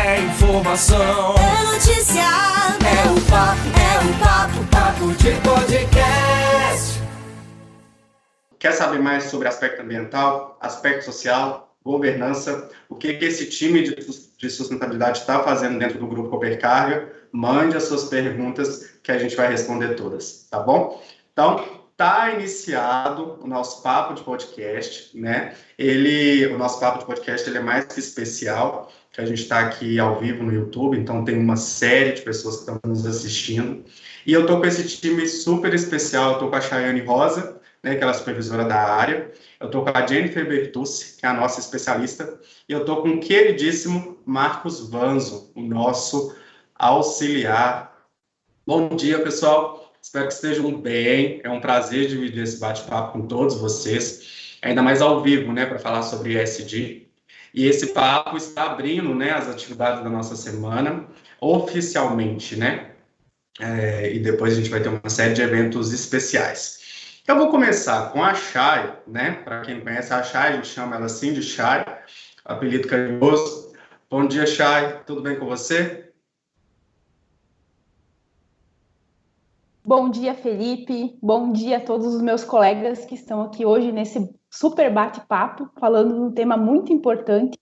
é informação, é notícia, papo de podcast. Quer saber mais sobre aspecto ambiental, aspecto social, governança, o que esse time de sustentabilidade está fazendo dentro do Grupo Copercarga? Mande as suas perguntas que a gente vai responder todas, tá bom? Então, tá iniciado o nosso papo de podcast, né? O nosso papo de podcast ele é mais que especial, que a gente está aqui ao vivo no YouTube, então tem uma série de pessoas que estão nos assistindo. E eu tô com esse time super especial, eu tô com a Chayane Rosa, né, que ela é supervisora da área. Eu estou com a Jennifer Bertucci, que é a nossa especialista, e eu estou com o queridíssimo Marcos Vanzo, o nosso auxiliar. Bom dia, pessoal. Espero que estejam bem. É um prazer dividir esse bate-papo com todos vocês, ainda mais ao vivo, né, para falar sobre ESG. E esse papo está abrindo, né, as atividades da nossa semana, oficialmente, né? E depois a gente vai ter uma série de eventos especiais. Eu vou começar com a Chay, né? Para quem não conhece a Chay, a gente chama ela assim de Chay, apelido carinhoso. Bom dia, Chay. Tudo bem com você? Bom dia, Felipe. Bom dia a todos os meus colegas que estão aqui hoje nesse super bate-papo, falando de um tema muito importante.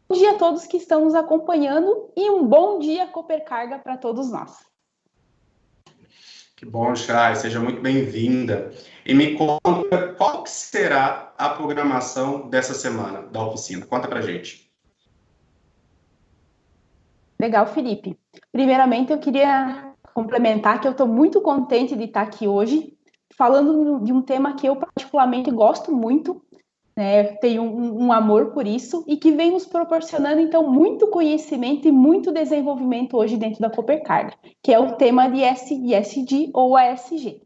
Bom dia a todos que estão nos acompanhando e um bom dia Copercarga para todos nós. Que bom, Chay. Seja muito bem-vinda. E me conta qual que será a programação dessa semana da oficina. Conta pra gente. Legal, Felipe. Primeiramente, eu queria complementar que eu estou muito contente de estar aqui hoje, falando de um tema que eu particularmente gosto muito, né? Tenho um amor por isso e que vem nos proporcionando, então, muito conhecimento e muito desenvolvimento hoje dentro da Copercarga, que é o tema de ESG ou ASG.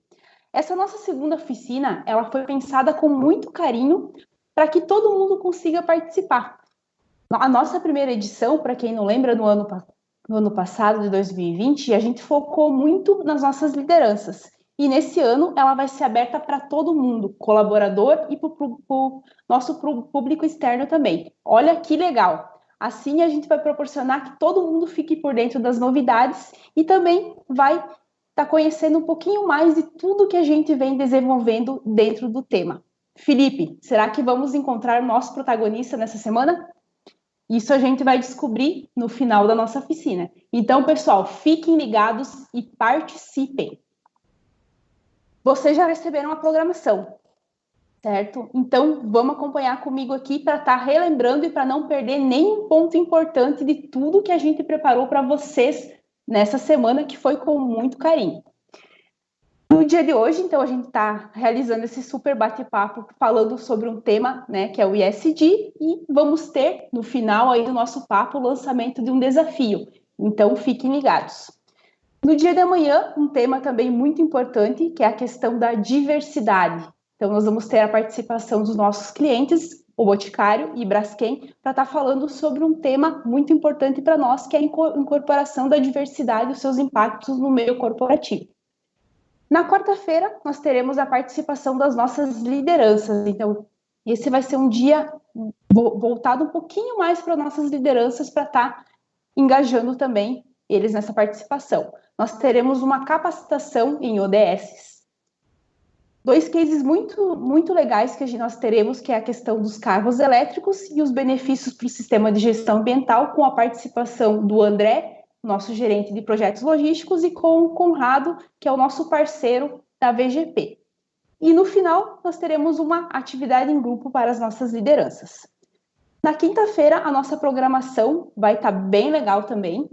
Essa nossa segunda oficina, ela foi pensada com muito carinho para que todo mundo consiga participar. A nossa primeira edição, para quem não lembra, no ano passado, de 2020, a gente focou muito nas nossas lideranças. E nesse ano, ela vai ser aberta para todo mundo, colaborador e para o nosso público externo também. Olha que legal! Assim, a gente vai proporcionar que todo mundo fique por dentro das novidades e também vai estar conhecendo um pouquinho mais de tudo que a gente vem desenvolvendo dentro do tema. Felipe, será que vamos encontrar o nosso protagonista nessa semana? Isso a gente vai descobrir no final da nossa oficina. Então, pessoal, fiquem ligados e participem. Vocês já receberam a programação, certo? Então, vamos acompanhar comigo aqui para estar relembrando e para não perder nenhum ponto importante de tudo que a gente preparou para vocês nessa semana, que foi com muito carinho. No dia de hoje, então, a gente está realizando esse super bate-papo falando sobre um tema, né, que é o ESG, e vamos ter, no final aí do nosso papo, o lançamento de um desafio. Então, fiquem ligados. No dia de amanhã, um tema também muito importante, que é a questão da diversidade. Então, nós vamos ter a participação dos nossos clientes, o Boticário e Braskem, para estar falando sobre um tema muito importante para nós, que é a incorporação da diversidade e os seus impactos no meio corporativo. Na quarta-feira, nós teremos a participação das nossas lideranças. Então, esse vai ser um dia voltado um pouquinho mais para nossas lideranças, para estar engajando também eles nessa participação. Nós teremos uma capacitação em ODS. 2 cases muito legais que nós teremos, que é a questão dos carros elétricos e os benefícios para o sistema de gestão ambiental, com a participação do André, nosso gerente de projetos logísticos, e com o Conrado, que é o nosso parceiro da VGP. E no final, nós teremos uma atividade em grupo para as nossas lideranças. Na quinta-feira, a nossa programação vai estar bem legal também.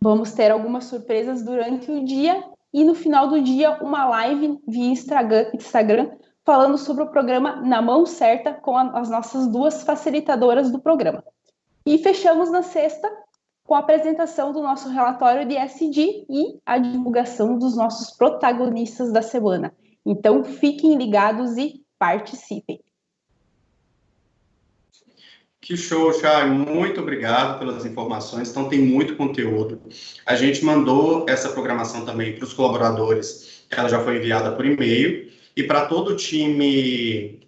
Vamos ter algumas surpresas durante o dia e no final do dia uma live via Instagram falando sobre o programa Na Mão Certa com as nossas 2 facilitadoras do programa. E fechamos na sexta com a apresentação do nosso relatório de ESG e a divulgação dos nossos protagonistas da semana. Então, fiquem ligados e participem. Que show, Chay. Muito obrigado pelas informações. Então, tem muito conteúdo. A gente mandou essa programação também para os colaboradores. Ela já foi enviada por e-mail. E para todo o time,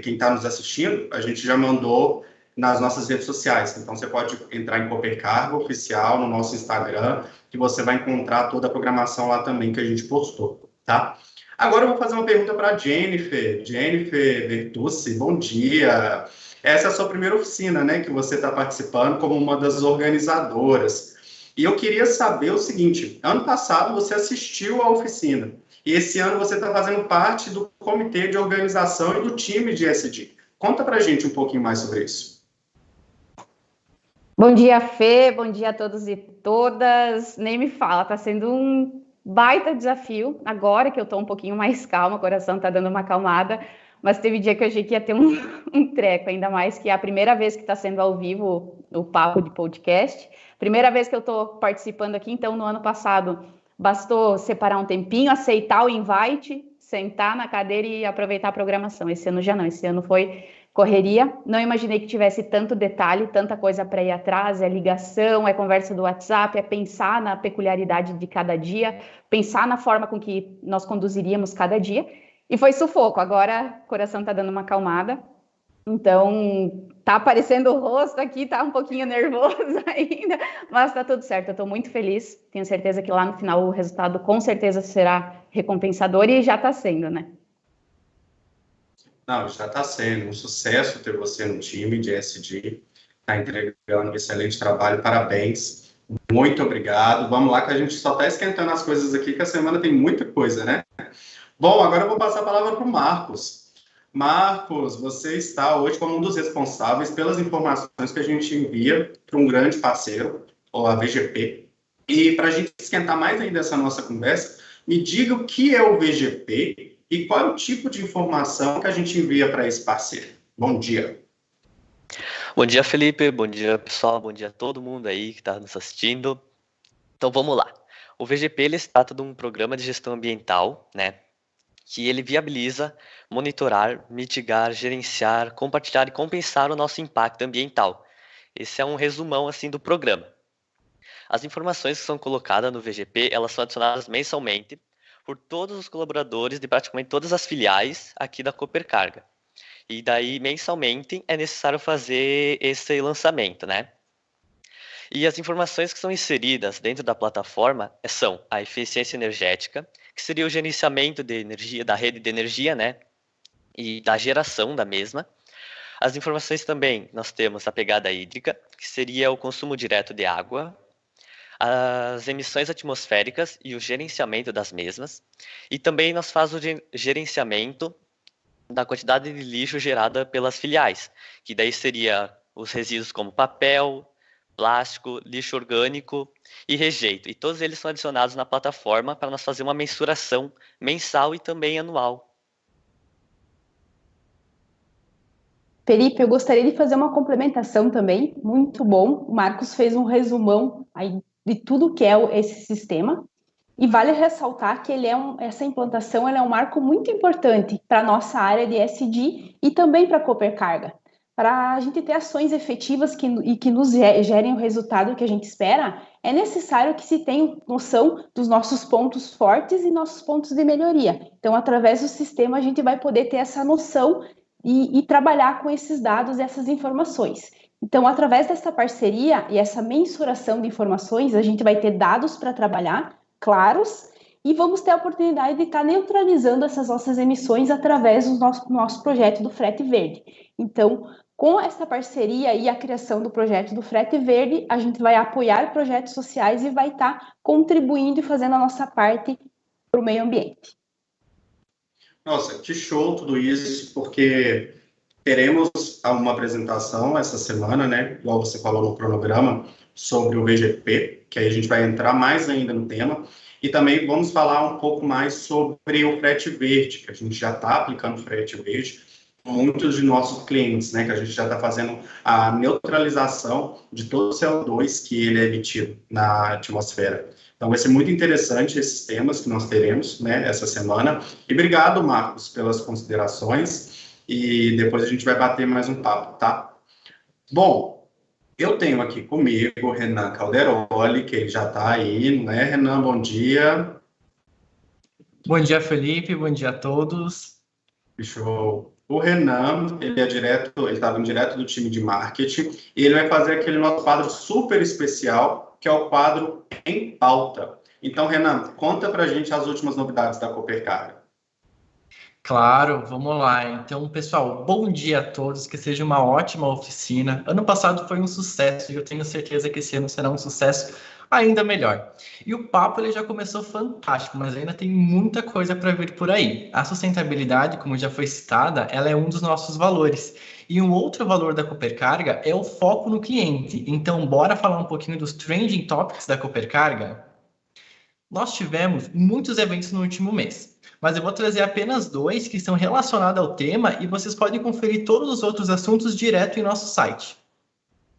quem está nos assistindo, a gente já mandou nas nossas redes sociais. Então, você pode entrar em Copercargo Oficial no nosso Instagram, que você vai encontrar toda a programação lá também que a gente postou, tá? Agora eu vou fazer uma pergunta para a Jennifer. Jennifer Bertucci, bom dia. Essa é a sua primeira oficina, né, que você está participando como uma das organizadoras. E eu queria saber o seguinte, ano passado você assistiu à oficina, e esse ano você está fazendo parte do comitê de organização e do time de SD. Conta para a gente um pouquinho mais sobre isso. Bom dia, Fê, bom dia a todos e todas. Nem me fala, tá sendo um baita desafio. Agora que eu tô um pouquinho mais calma, o coração tá dando uma acalmada, mas teve dia que eu achei que ia ter um treco, ainda mais que é a primeira vez que está sendo ao vivo o papo de podcast. Primeira vez que eu tô participando aqui, então no ano passado bastou separar um tempinho, aceitar o invite, sentar na cadeira e aproveitar a programação. Esse ano já não, esse ano foi correria, não imaginei que tivesse tanto detalhe, tanta coisa para ir atrás, é ligação, é conversa do WhatsApp, é pensar na peculiaridade de cada dia, pensar na forma com que nós conduziríamos cada dia, e foi sufoco. Agora o coração está dando uma acalmada, então tá aparecendo o rosto aqui, tá um pouquinho nervoso ainda, mas tá tudo certo, eu tô muito feliz, tenho certeza que lá no final o resultado com certeza será recompensador, e já tá sendo, né? Não, já está sendo um sucesso ter você no time de SD, está entregando um excelente trabalho, parabéns, muito obrigado. Vamos lá que a gente só está esquentando as coisas aqui, que a semana tem muita coisa, né? Bom, agora eu vou passar a palavra para o Marcos. Marcos, você está hoje como um dos responsáveis pelas informações que a gente envia para um grande parceiro, ou a VGP. E para a gente esquentar mais ainda essa nossa conversa, me diga o que é o VGP e qual é o tipo de informação que a gente envia para esse parceiro. Bom dia. Bom dia, Felipe. Bom dia, pessoal. Bom dia a todo mundo aí que está nos assistindo. Então, vamos lá. O VGP, ele se trata de um programa de gestão ambiental, né? Que ele viabiliza monitorar, mitigar, gerenciar, compartilhar e compensar o nosso impacto ambiental. Esse é um resumão, assim, do programa. As informações que são colocadas no VGP, elas são adicionadas mensalmente por todos os colaboradores de praticamente todas as filiais aqui da Copercarga. E daí, mensalmente, é necessário fazer esse lançamento, né? E as informações que são inseridas dentro da plataforma são a eficiência energética, que seria o gerenciamento de energia, da rede de energia, né? E da geração da mesma. As informações também, nós temos a pegada hídrica, que seria o consumo direto de água, as emissões atmosféricas e o gerenciamento das mesmas, e também nós fazemos o gerenciamento da quantidade de lixo gerada pelas filiais, que daí seria os resíduos como papel, plástico, lixo orgânico e rejeito, e todos eles são adicionados na plataforma para nós fazer uma mensuração mensal e também anual. Felipe, eu gostaria de fazer uma complementação também, muito bom. O Marcos fez um resumão aí de tudo que é esse sistema, e vale ressaltar que essa implantação é um marco muito importante para a nossa área de SD e também para a Copercarga. Para a gente ter ações efetivas que nos gerem o resultado que a gente espera, é necessário que se tenha noção dos nossos pontos fortes e nossos pontos de melhoria. Então, através do sistema, a gente vai poder ter essa noção e trabalhar com esses dados e essas informações. Então, através dessa parceria e essa mensuração de informações, a gente vai ter dados para trabalhar, claros, e vamos ter a oportunidade de estar neutralizando essas nossas emissões através do nosso projeto do Frete Verde. Então, com essa parceria e a criação do projeto do Frete Verde, a gente vai apoiar projetos sociais e vai estar contribuindo e fazendo a nossa parte para o meio ambiente. Nossa, que show tudo isso, porque teremos uma apresentação essa semana, né, igual você falou no cronograma, sobre o VGP, que aí a gente vai entrar mais ainda no tema, e também vamos falar um pouco mais sobre o frete verde, que a gente já está aplicando frete verde com muitos de nossos clientes, né, que a gente já está fazendo a neutralização de todo o CO2 que ele é emitido na atmosfera. Então, vai ser muito interessante esses temas que nós teremos, né, essa semana. E obrigado, Marcos, pelas considerações. E depois a gente vai bater mais um papo, tá? Bom, eu tenho aqui comigo o Renan Calderoli, que ele já está aí, né? Renan, bom dia. Bom dia, Felipe. Bom dia a todos. Show. O Renan, ele está vindo direto do time de marketing, e ele vai fazer aquele nosso quadro super especial, que é o quadro Em Pauta. Então, Renan, conta pra gente as últimas novidades da Coopercarga. Claro, vamos lá. Então, pessoal, bom dia a todos, que seja uma ótima oficina. Ano passado foi um sucesso e eu tenho certeza que esse ano será um sucesso ainda melhor. E o papo ele já começou fantástico, mas ainda tem muita coisa para vir por aí. A sustentabilidade, como já foi citada, ela é um dos nossos valores. E um outro valor da Coopercarga é o foco no cliente. Então, bora falar um pouquinho dos trending topics da Coopercarga? Nós tivemos muitos eventos no último mês, mas eu vou trazer apenas 2 que estão relacionados ao tema e vocês podem conferir todos os outros assuntos direto em nosso site.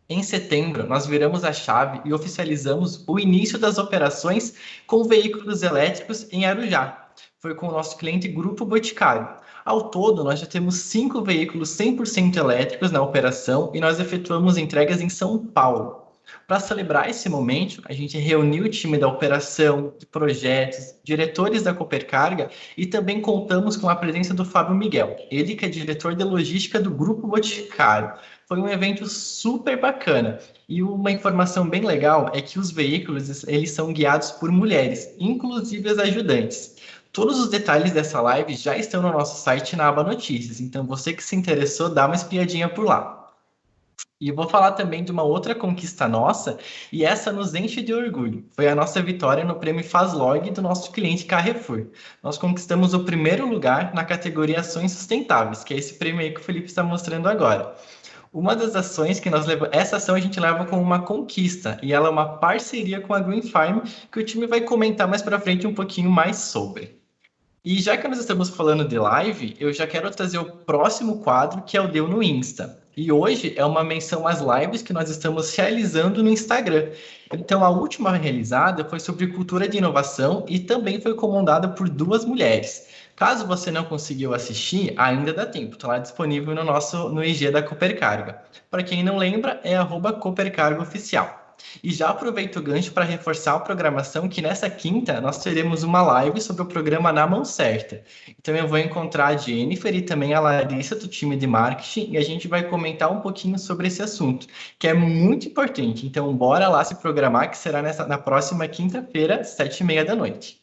Em setembro, nós viramos a chave e oficializamos o início das operações com veículos elétricos em Arujá. Foi com o nosso cliente Grupo Boticário. Ao todo, nós já temos 5 veículos 100% elétricos na operação e nós efetuamos entregas em São Paulo. Para celebrar esse momento, a gente reuniu o time da operação, de projetos, diretores da Coopercarga e também contamos com a presença do Fábio Miguel, ele que é diretor de logística do Grupo Boticário. Foi um evento super bacana. E uma informação bem legal é que os veículos eles são guiados por mulheres, inclusive as ajudantes. Todos os detalhes dessa live já estão no nosso site na aba Notícias, então você que se interessou, dá uma espiadinha por lá. E eu vou falar também de uma outra conquista nossa, e essa nos enche de orgulho. Foi a nossa vitória no prêmio Fazlog do nosso cliente Carrefour. Nós conquistamos o primeiro lugar na categoria Ações Sustentáveis, que é esse prêmio aí que o Felipe está mostrando agora. Uma das ações que nós levamos, essa ação a gente leva como uma conquista, e ela é uma parceria com a Green Farm, que o time vai comentar mais para frente um pouquinho mais sobre. E já que nós estamos falando de live, eu já quero trazer o próximo quadro, que é o Deu no Insta. E hoje é uma menção às lives que nós estamos realizando no Instagram. Então, a última realizada foi sobre cultura de inovação e também foi comandada por 2 mulheres. Caso você não conseguiu assistir, ainda dá tempo, está lá disponível no IG da Coopercarga. Para quem não lembra, é @CoopercargaOficial. E já aproveito o gancho para reforçar a programação que nessa quinta nós teremos uma live sobre o programa Na Mão Certa. Então eu vou encontrar a Jennifer e também a Larissa do time de marketing e a gente vai comentar um pouquinho sobre esse assunto, que é muito importante. Então bora lá se programar, que será na próxima quinta-feira, 7h30 da noite.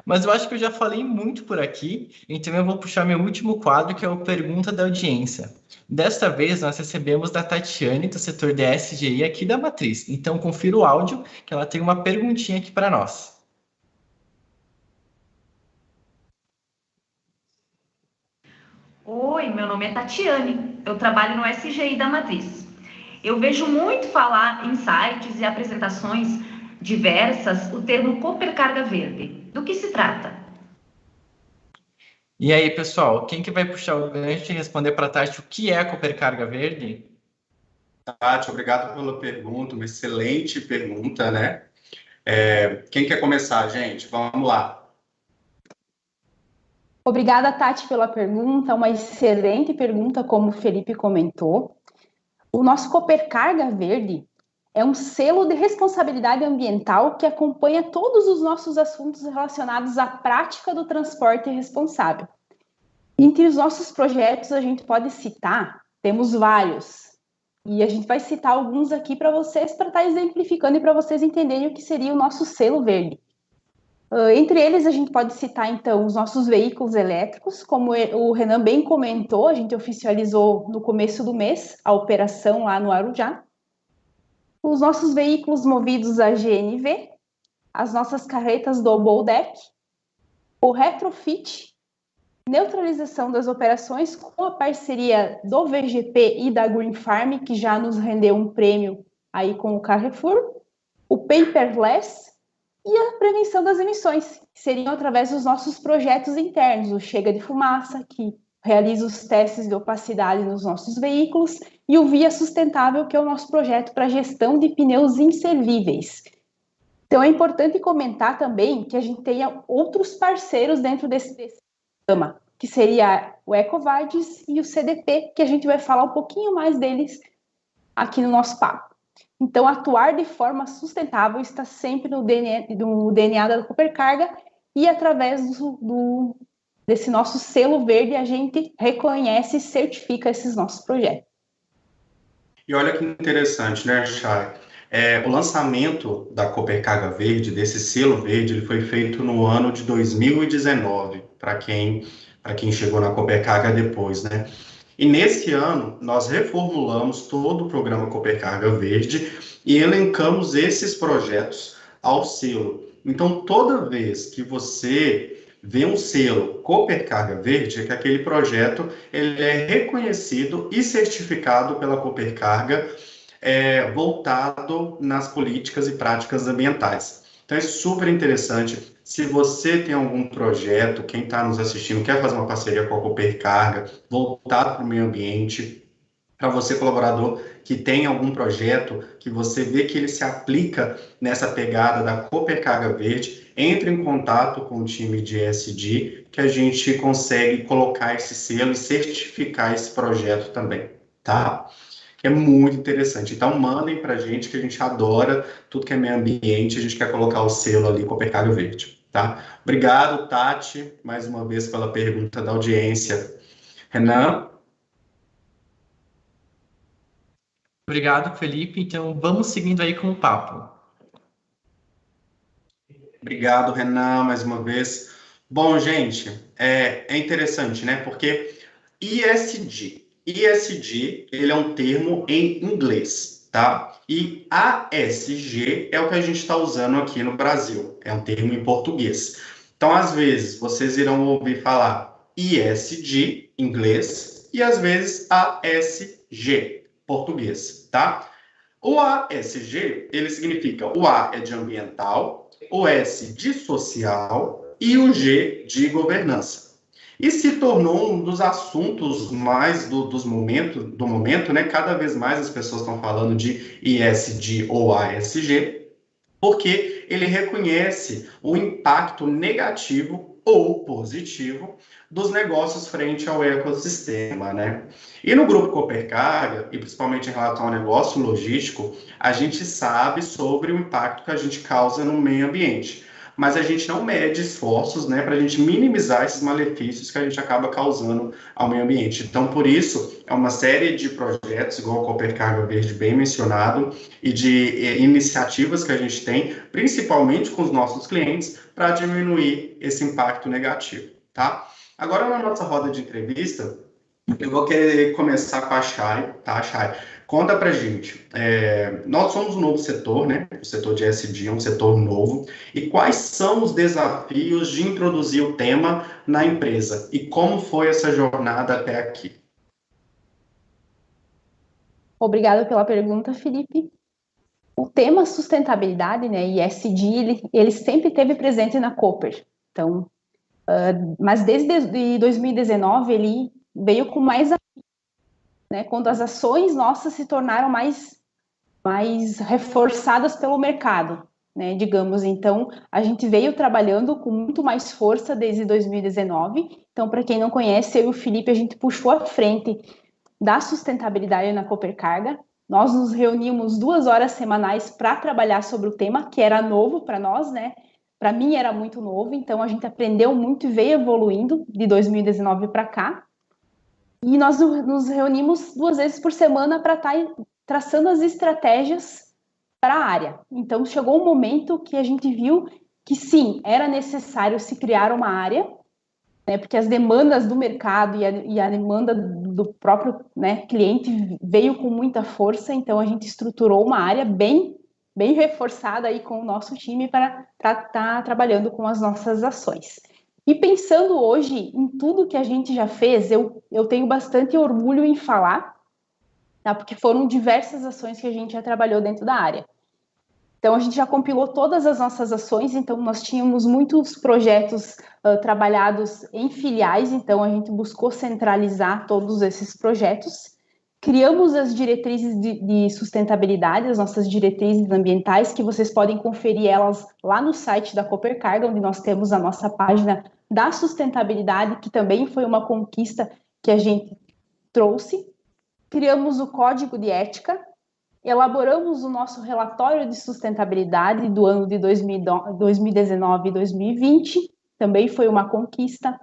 Mas eu acho que eu já falei muito por aqui, então eu vou puxar meu último quadro, que é o Pergunta da Audiência. Desta vez, nós recebemos da Tatiane, do setor de SGI aqui da Matriz. Então, confira o áudio, que ela tem uma perguntinha aqui para nós. Oi, meu nome é Tatiane, eu trabalho no SGI da Matriz. Eu vejo muito falar em sites e apresentações diversas o termo Coopercarga Verde. Do que se trata? E aí, pessoal, quem que vai puxar o gancho e responder para a Tati o que é a Coopercarga Verde? Tati, obrigado pela pergunta, uma excelente pergunta, né? Quem quer começar, gente? Vamos lá. Obrigada, Tati, pela pergunta, uma excelente pergunta, como o Felipe comentou. O nosso Coopercarga Verde é um selo de responsabilidade ambiental que acompanha todos os nossos assuntos relacionados à prática do transporte responsável. Entre os nossos projetos, a gente pode citar, temos vários, e a gente vai citar alguns aqui para vocês, para estar exemplificando e para vocês entenderem o que seria o nosso selo verde. Entre eles, a gente pode citar, então, os nossos veículos elétricos, como o Renan bem comentou, a gente oficializou no começo do mês a operação lá no Arujá. Os nossos veículos movidos a GNV, as nossas carretas double deck, o retrofit, neutralização das operações com a parceria do VGP e da Green Farm, que já nos rendeu um prêmio aí com o Carrefour, o paperless e a prevenção das emissões, que seriam através dos nossos projetos internos, o Chega de Fumaça, que realiza os testes de opacidade nos nossos veículos, e o Via Sustentável, que é o nosso projeto para gestão de pneus inservíveis. Então, é importante comentar também que a gente tenha outros parceiros dentro desse programa, que seria o EcoVadis e o CDP, que a gente vai falar um pouquinho mais deles aqui no nosso papo. Então, atuar de forma sustentável está sempre no DNA da Coopercarga e através do desse nosso selo verde, a gente reconhece e certifica esses nossos projetos. E olha que interessante, né, Chay? O lançamento da Copercarga Verde, desse selo verde, ele foi feito no ano de 2019, para quem chegou na Copercarga depois, né? E nesse ano, nós reformulamos todo o programa Copercarga Verde e elencamos esses projetos ao selo. Então, toda vez que você vê um selo Copercarga Verde, é que aquele projeto ele é reconhecido e certificado pela Copercarga, voltado nas políticas e práticas ambientais. Então, é super interessante. Se você tem algum projeto, quem está nos assistindo quer fazer uma parceria com a Copercarga, voltado para o meio ambiente, para você, colaborador, que tem algum projeto, que você vê que ele se aplica nessa pegada da Copercarga Verde, entre em contato com o time de ESG, que a gente consegue colocar esse selo e certificar esse projeto também, tá? É muito interessante. Então, mandem para a gente, que a gente adora tudo que é meio ambiente, a gente quer colocar o selo ali, Copercarga Verde, tá? Obrigado, Tati, mais uma vez pela pergunta da audiência. Renan? Obrigado, Felipe. Então, vamos seguindo aí com o papo. Obrigado, Renan, mais uma vez. Bom, gente, é interessante, né? Porque ESG, ele é um termo em inglês, tá? E ASG é o que a gente está usando aqui no Brasil, é um termo em português. Então, às vezes, vocês irão ouvir falar ESG, inglês, e às vezes ASG, português, tá? O ASG, ele significa, o A é de ambiental, o S de social e o G de governança. E se tornou um dos assuntos mais do momento, né? Cada vez mais as pessoas estão falando de ESG ou ASG, porque ele reconhece o impacto negativo ou positivo dos negócios frente ao ecossistema, né? E no Grupo Copercarga, e principalmente em relação ao negócio logístico, a gente sabe sobre o impacto que a gente causa no meio ambiente, mas a gente não mede esforços, né, para a gente minimizar esses malefícios que a gente acaba causando ao meio ambiente. Então, por isso, é uma série de projetos, igual o Copercarga Verde bem mencionado, e de iniciativas que a gente tem, principalmente com os nossos clientes, para diminuir esse impacto negativo, tá? Agora, na nossa roda de entrevista, eu vou querer começar com a Chay, tá, Chay? Conta pra gente, nós somos um novo setor, né? O setor de ESG é um setor novo. E quais são os desafios de introduzir o tema na empresa? E como foi essa jornada até aqui? Obrigada pela pergunta, Felipe. O tema sustentabilidade, né, ESG, ele sempre esteve presente na Cooper. Então, mas desde 2019 ele veio com mais, né, quando as ações nossas se tornaram mais reforçadas pelo mercado, né, digamos. Então, a gente veio trabalhando com muito mais força desde 2019. Então, para quem não conhece, eu e o Felipe, a gente puxou à frente da sustentabilidade na Copercarga. Nós nos reunimos 2 horas semanais para trabalhar sobre o tema, que era novo para nós, né? Para mim era muito novo, então a gente aprendeu muito e veio evoluindo de 2019 para cá. E nós nos reunimos 2 vezes por semana para estar traçando as estratégias para a área. Então chegou um momento que a gente viu que sim, era necessário se criar uma área, né, porque as demandas do mercado e a demanda do próprio, né, cliente veio com muita força. Então a gente estruturou uma área bem reforçada aí com o nosso time para estar trabalhando com as nossas ações. E pensando hoje em tudo que a gente já fez, eu tenho bastante orgulho em falar, tá? Porque foram diversas ações que a gente já trabalhou dentro da área. Então, a gente já compilou todas as nossas ações. Então, nós tínhamos muitos projetos trabalhados em filiais, então a gente buscou centralizar todos esses projetos. Criamos as diretrizes de sustentabilidade, as nossas diretrizes ambientais, que vocês podem conferir elas lá no site da Copercarga, onde nós temos a nossa página da sustentabilidade, que também foi uma conquista que a gente trouxe. Criamos o código de ética, elaboramos o nosso relatório de sustentabilidade do ano de 2019 e 2020, também foi uma conquista.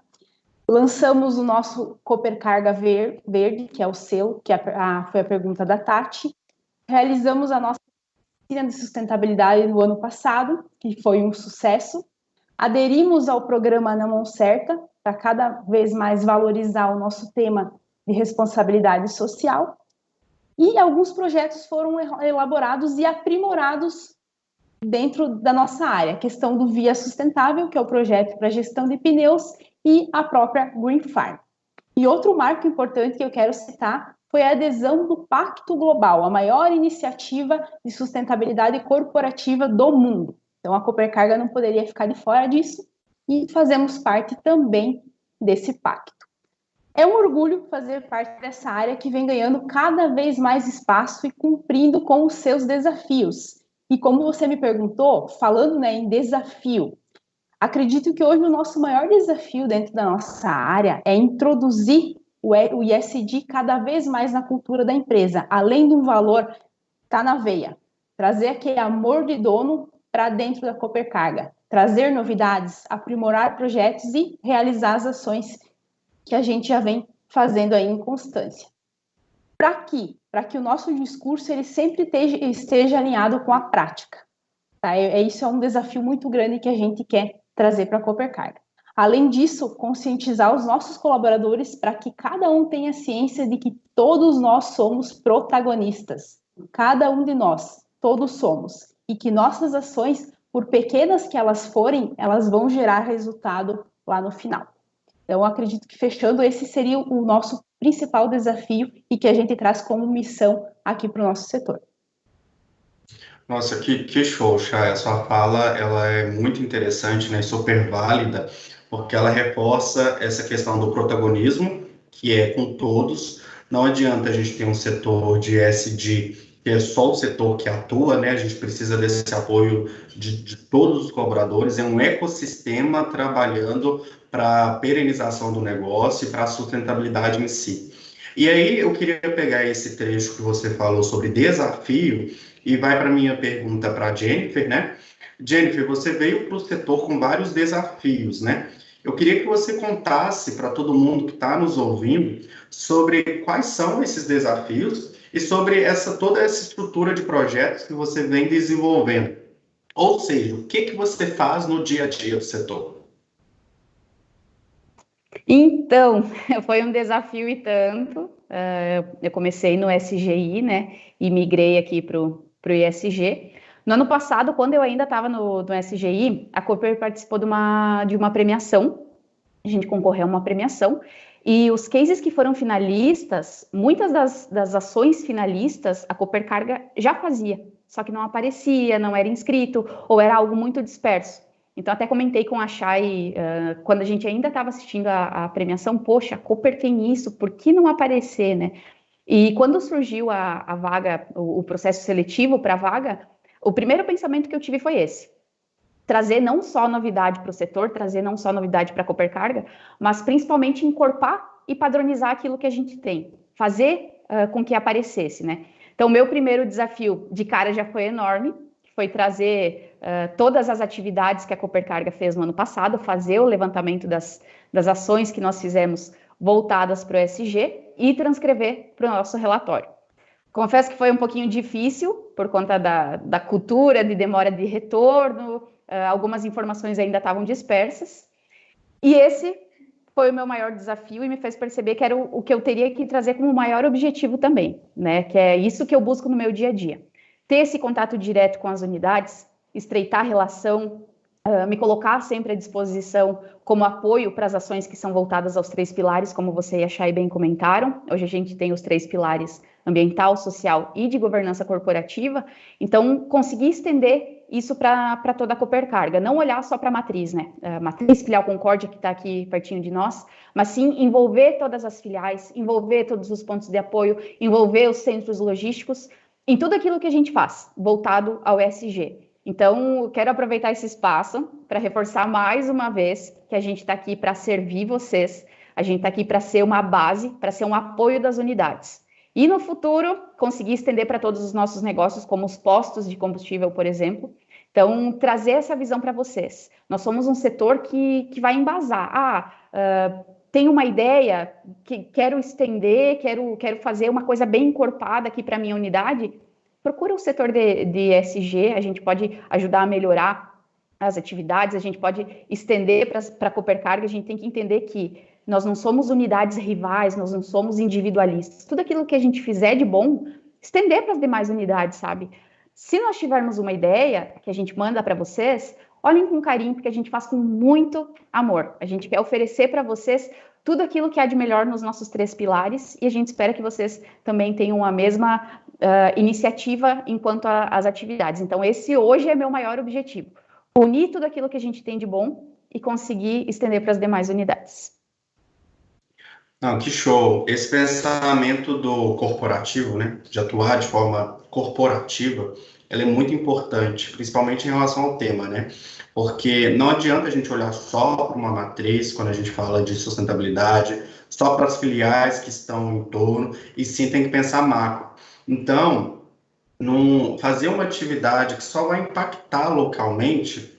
Lançamos o nosso Cooper Carga Verde, que é o selo, que foi a pergunta da Tati. Realizamos a nossa oficina de sustentabilidade no ano passado, que foi um sucesso. Aderimos ao programa Na Mão Certa, para cada vez mais valorizar o nosso tema de responsabilidade social. E alguns projetos foram elaborados e aprimorados dentro da nossa área. A questão do Via Sustentável, que é o projeto para gestão de pneus, e a própria Green Farm. E outro marco importante que eu quero citar foi a adesão do Pacto Global, a maior iniciativa de sustentabilidade corporativa do mundo. Então, a Cooper Carga não poderia ficar de fora disso, e fazemos parte também desse pacto. É um orgulho fazer parte dessa área que vem ganhando cada vez mais espaço e cumprindo com os seus desafios. E como você me perguntou, falando em desafio, acredito que hoje o nosso maior desafio dentro da nossa área é introduzir o ESG cada vez mais na cultura da empresa, além de um valor tá na veia, trazer aquele amor de dono para dentro da Cooper Carga, trazer novidades, aprimorar projetos e realizar as ações que a gente já vem fazendo aí em constância. Para que o nosso discurso ele sempre esteja alinhado com a prática. Tá? Isso é um desafio muito grande que a gente quer trazer para a Cooper Carga. Além disso, conscientizar os nossos colaboradores para que cada um tenha ciência de que todos nós somos protagonistas. Cada um de nós, todos somos. E que nossas ações, por pequenas que elas forem, elas vão gerar resultado lá no final. Então, acredito que fechando, esse seria o nosso principal desafio e que a gente traz como missão aqui para o nosso setor. Nossa, que show, Chay. A sua fala ela é muito interessante, né, super válida, porque ela reforça essa questão do protagonismo, que é com todos. Não adianta a gente ter um setor de ESG que é só o setor que atua, né? A gente precisa desse apoio de todos os colaboradores, é um ecossistema trabalhando para a perenização do negócio e para a sustentabilidade em si. E aí eu queria pegar esse trecho que você falou sobre desafio e vai para a minha pergunta para a Jennifer, né? Jennifer, você veio para o setor com vários desafios, né? Eu queria que você contasse para todo mundo que está nos ouvindo sobre quais são esses desafios e sobre toda essa estrutura de projetos que você vem desenvolvendo. Ou seja, o que você faz no dia a dia do setor? Então, foi um desafio e tanto. Eu comecei no SGI, né, e migrei aqui para o ISG. No ano passado, quando eu ainda estava no SGI, a Cooper participou de uma premiação. A gente concorreu a uma premiação. E os cases que foram finalistas, muitas das ações finalistas, a Cooper Carga já fazia, só que não aparecia, não era inscrito, ou era algo muito disperso. Então, até comentei com a Chay, quando a gente ainda estava assistindo a premiação, poxa, a Cooper tem isso, por que não aparecer, né? E quando surgiu a vaga, o processo seletivo para a vaga, o primeiro pensamento que eu tive foi esse. Trazer não só novidade para o setor, trazer não só novidade para a Cooper Carga, mas principalmente encorpar e padronizar aquilo que a gente tem, fazer com que aparecesse, né? Então, o meu primeiro desafio de cara já foi enorme, foi trazer todas as atividades que a Cooper Carga fez no ano passado, fazer o levantamento das ações que nós fizemos voltadas para o ESG e transcrever para o nosso relatório. Confesso que foi um pouquinho difícil, por conta da cultura, de demora de retorno, algumas informações ainda estavam dispersas, e esse foi o meu maior desafio e me fez perceber que era o que eu teria que trazer como maior objetivo também, né? Que é isso que eu busco no meu dia a dia. Ter esse contato direto com as unidades, estreitar a relação, me colocar sempre à disposição como apoio para as ações que são voltadas aos 3 pilares, como você e a Chay bem comentaram. Hoje a gente tem os 3 pilares ambiental, social e de governança corporativa. Então, conseguir estender isso para toda a Cooper Carga, não olhar só para a matriz, né? A matriz filial Concórdia, que está aqui pertinho de nós, mas sim envolver todas as filiais, envolver todos os pontos de apoio, envolver os centros logísticos, em tudo aquilo que a gente faz, voltado ao ESG. Então, eu quero aproveitar esse espaço para reforçar mais uma vez que a gente está aqui para servir vocês, a gente está aqui para ser uma base, para ser um apoio das unidades. E no futuro, conseguir estender para todos os nossos negócios, como os postos de combustível, por exemplo. Então, trazer essa visão para vocês. Nós somos um setor que vai embasar. tenho uma ideia, que quero estender, quero fazer uma coisa bem encorpada aqui para a minha unidade, procura o setor de ESG, a gente pode ajudar a melhorar as atividades, a gente pode estender para a Copercarga, a gente tem que entender que nós não somos unidades rivais, nós não somos individualistas. Tudo aquilo que a gente fizer de bom, estender para as demais unidades, sabe? Se nós tivermos uma ideia que a gente manda para vocês, olhem com carinho, porque a gente faz com muito amor. A gente quer oferecer para vocês tudo aquilo que há de melhor nos nossos 3 pilares e a gente espera que vocês também tenham a mesma iniciativa enquanto às atividades. Então, esse hoje é meu maior objetivo. Unir tudo aquilo que a gente tem de bom e conseguir estender para as demais unidades. Não, que show! Esse pensamento do corporativo, né, de atuar de forma corporativa, ela é muito importante, principalmente em relação ao tema, né? Porque não adianta a gente olhar só para uma matriz quando a gente fala de sustentabilidade, só para as filiais que estão em torno, e sim tem que pensar macro. Então, fazer uma atividade que só vai impactar localmente,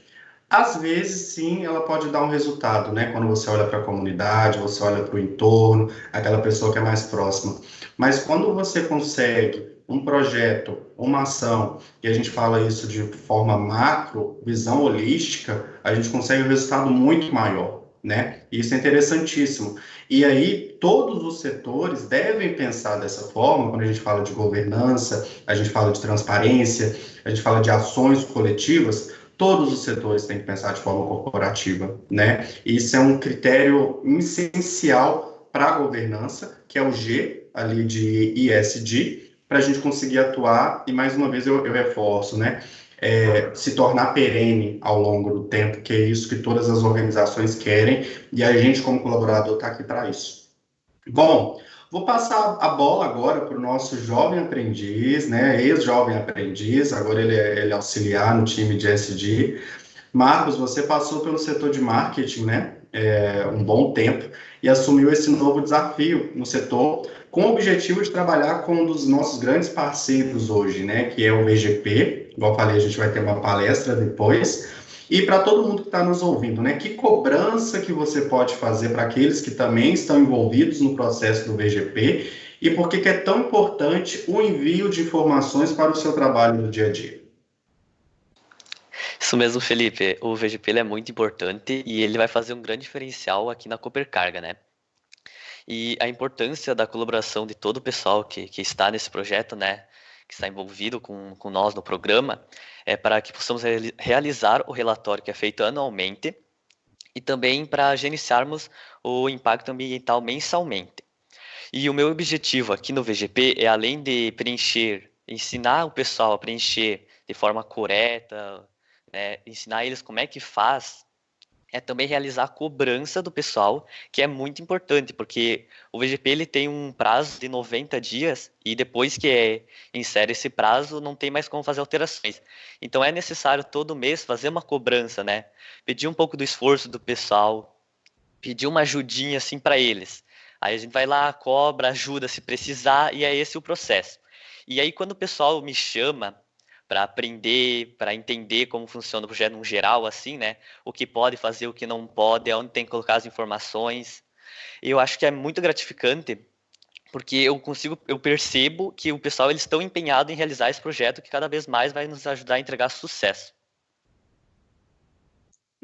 às vezes, sim, ela pode dar um resultado, né? Quando você olha para a comunidade, você olha para o entorno, aquela pessoa que é mais próxima. Mas quando você consegue um projeto, uma ação, e a gente fala isso de forma macro, visão holística, a gente consegue um resultado muito maior, né? Isso é interessantíssimo. E aí, todos os setores devem pensar dessa forma, quando a gente fala de governança, a gente fala de transparência, a gente fala de ações coletivas, todos os setores têm que pensar de forma corporativa, né? Isso é um critério essencial para a governança, que é o G, ali de ESG, para a gente conseguir atuar, e mais uma vez eu reforço, né? Se tornar perene ao longo do tempo, que é isso que todas as organizações querem, e a gente, como colaborador, está aqui para isso. Bom, vou passar a bola agora para o nosso jovem aprendiz, né? Ex-jovem aprendiz, agora ele é auxiliar no time de ESG. Marcos, você passou pelo setor de marketing, né? Um bom tempo, e assumiu esse novo desafio no setor, com o objetivo de trabalhar com um dos nossos grandes parceiros hoje, né, que é o VGP. Igual eu falei, a gente vai ter uma palestra depois. E para todo mundo que está nos ouvindo, né, que cobrança que você pode fazer para aqueles que também estão envolvidos no processo do VGP e por que é tão importante o envio de informações para o seu trabalho no dia a dia? Isso mesmo, Felipe. O VGP ele é muito importante e ele vai fazer um grande diferencial aqui na Copercarga, né? E a importância da colaboração de todo o pessoal que está nesse projeto, né, que está envolvido com nós no programa, é para que possamos realizar o relatório que é feito anualmente e também para gerenciarmos o impacto ambiental mensalmente. E o meu objetivo aqui no VGP é, além de ensinar o pessoal a preencher de forma correta, né, ensinar eles como é que faz, é também realizar a cobrança do pessoal, que é muito importante, porque o VGP ele tem um prazo de 90 dias e depois que insere esse prazo, não tem mais como fazer alterações. Então é necessário todo mês fazer uma cobrança, né? Pedir um pouco do esforço do pessoal, pedir uma ajudinha assim para eles. Aí a gente vai lá, cobra, ajuda se precisar, e é esse o processo. E aí quando o pessoal me chama para aprender, para entender como funciona o projeto no geral, assim, né? O que pode fazer, o que não pode, onde tem que colocar as informações. Eu acho que é muito gratificante, porque eu percebo que o pessoal eles estão empenhados em realizar esse projeto que cada vez mais vai nos ajudar a entregar sucesso.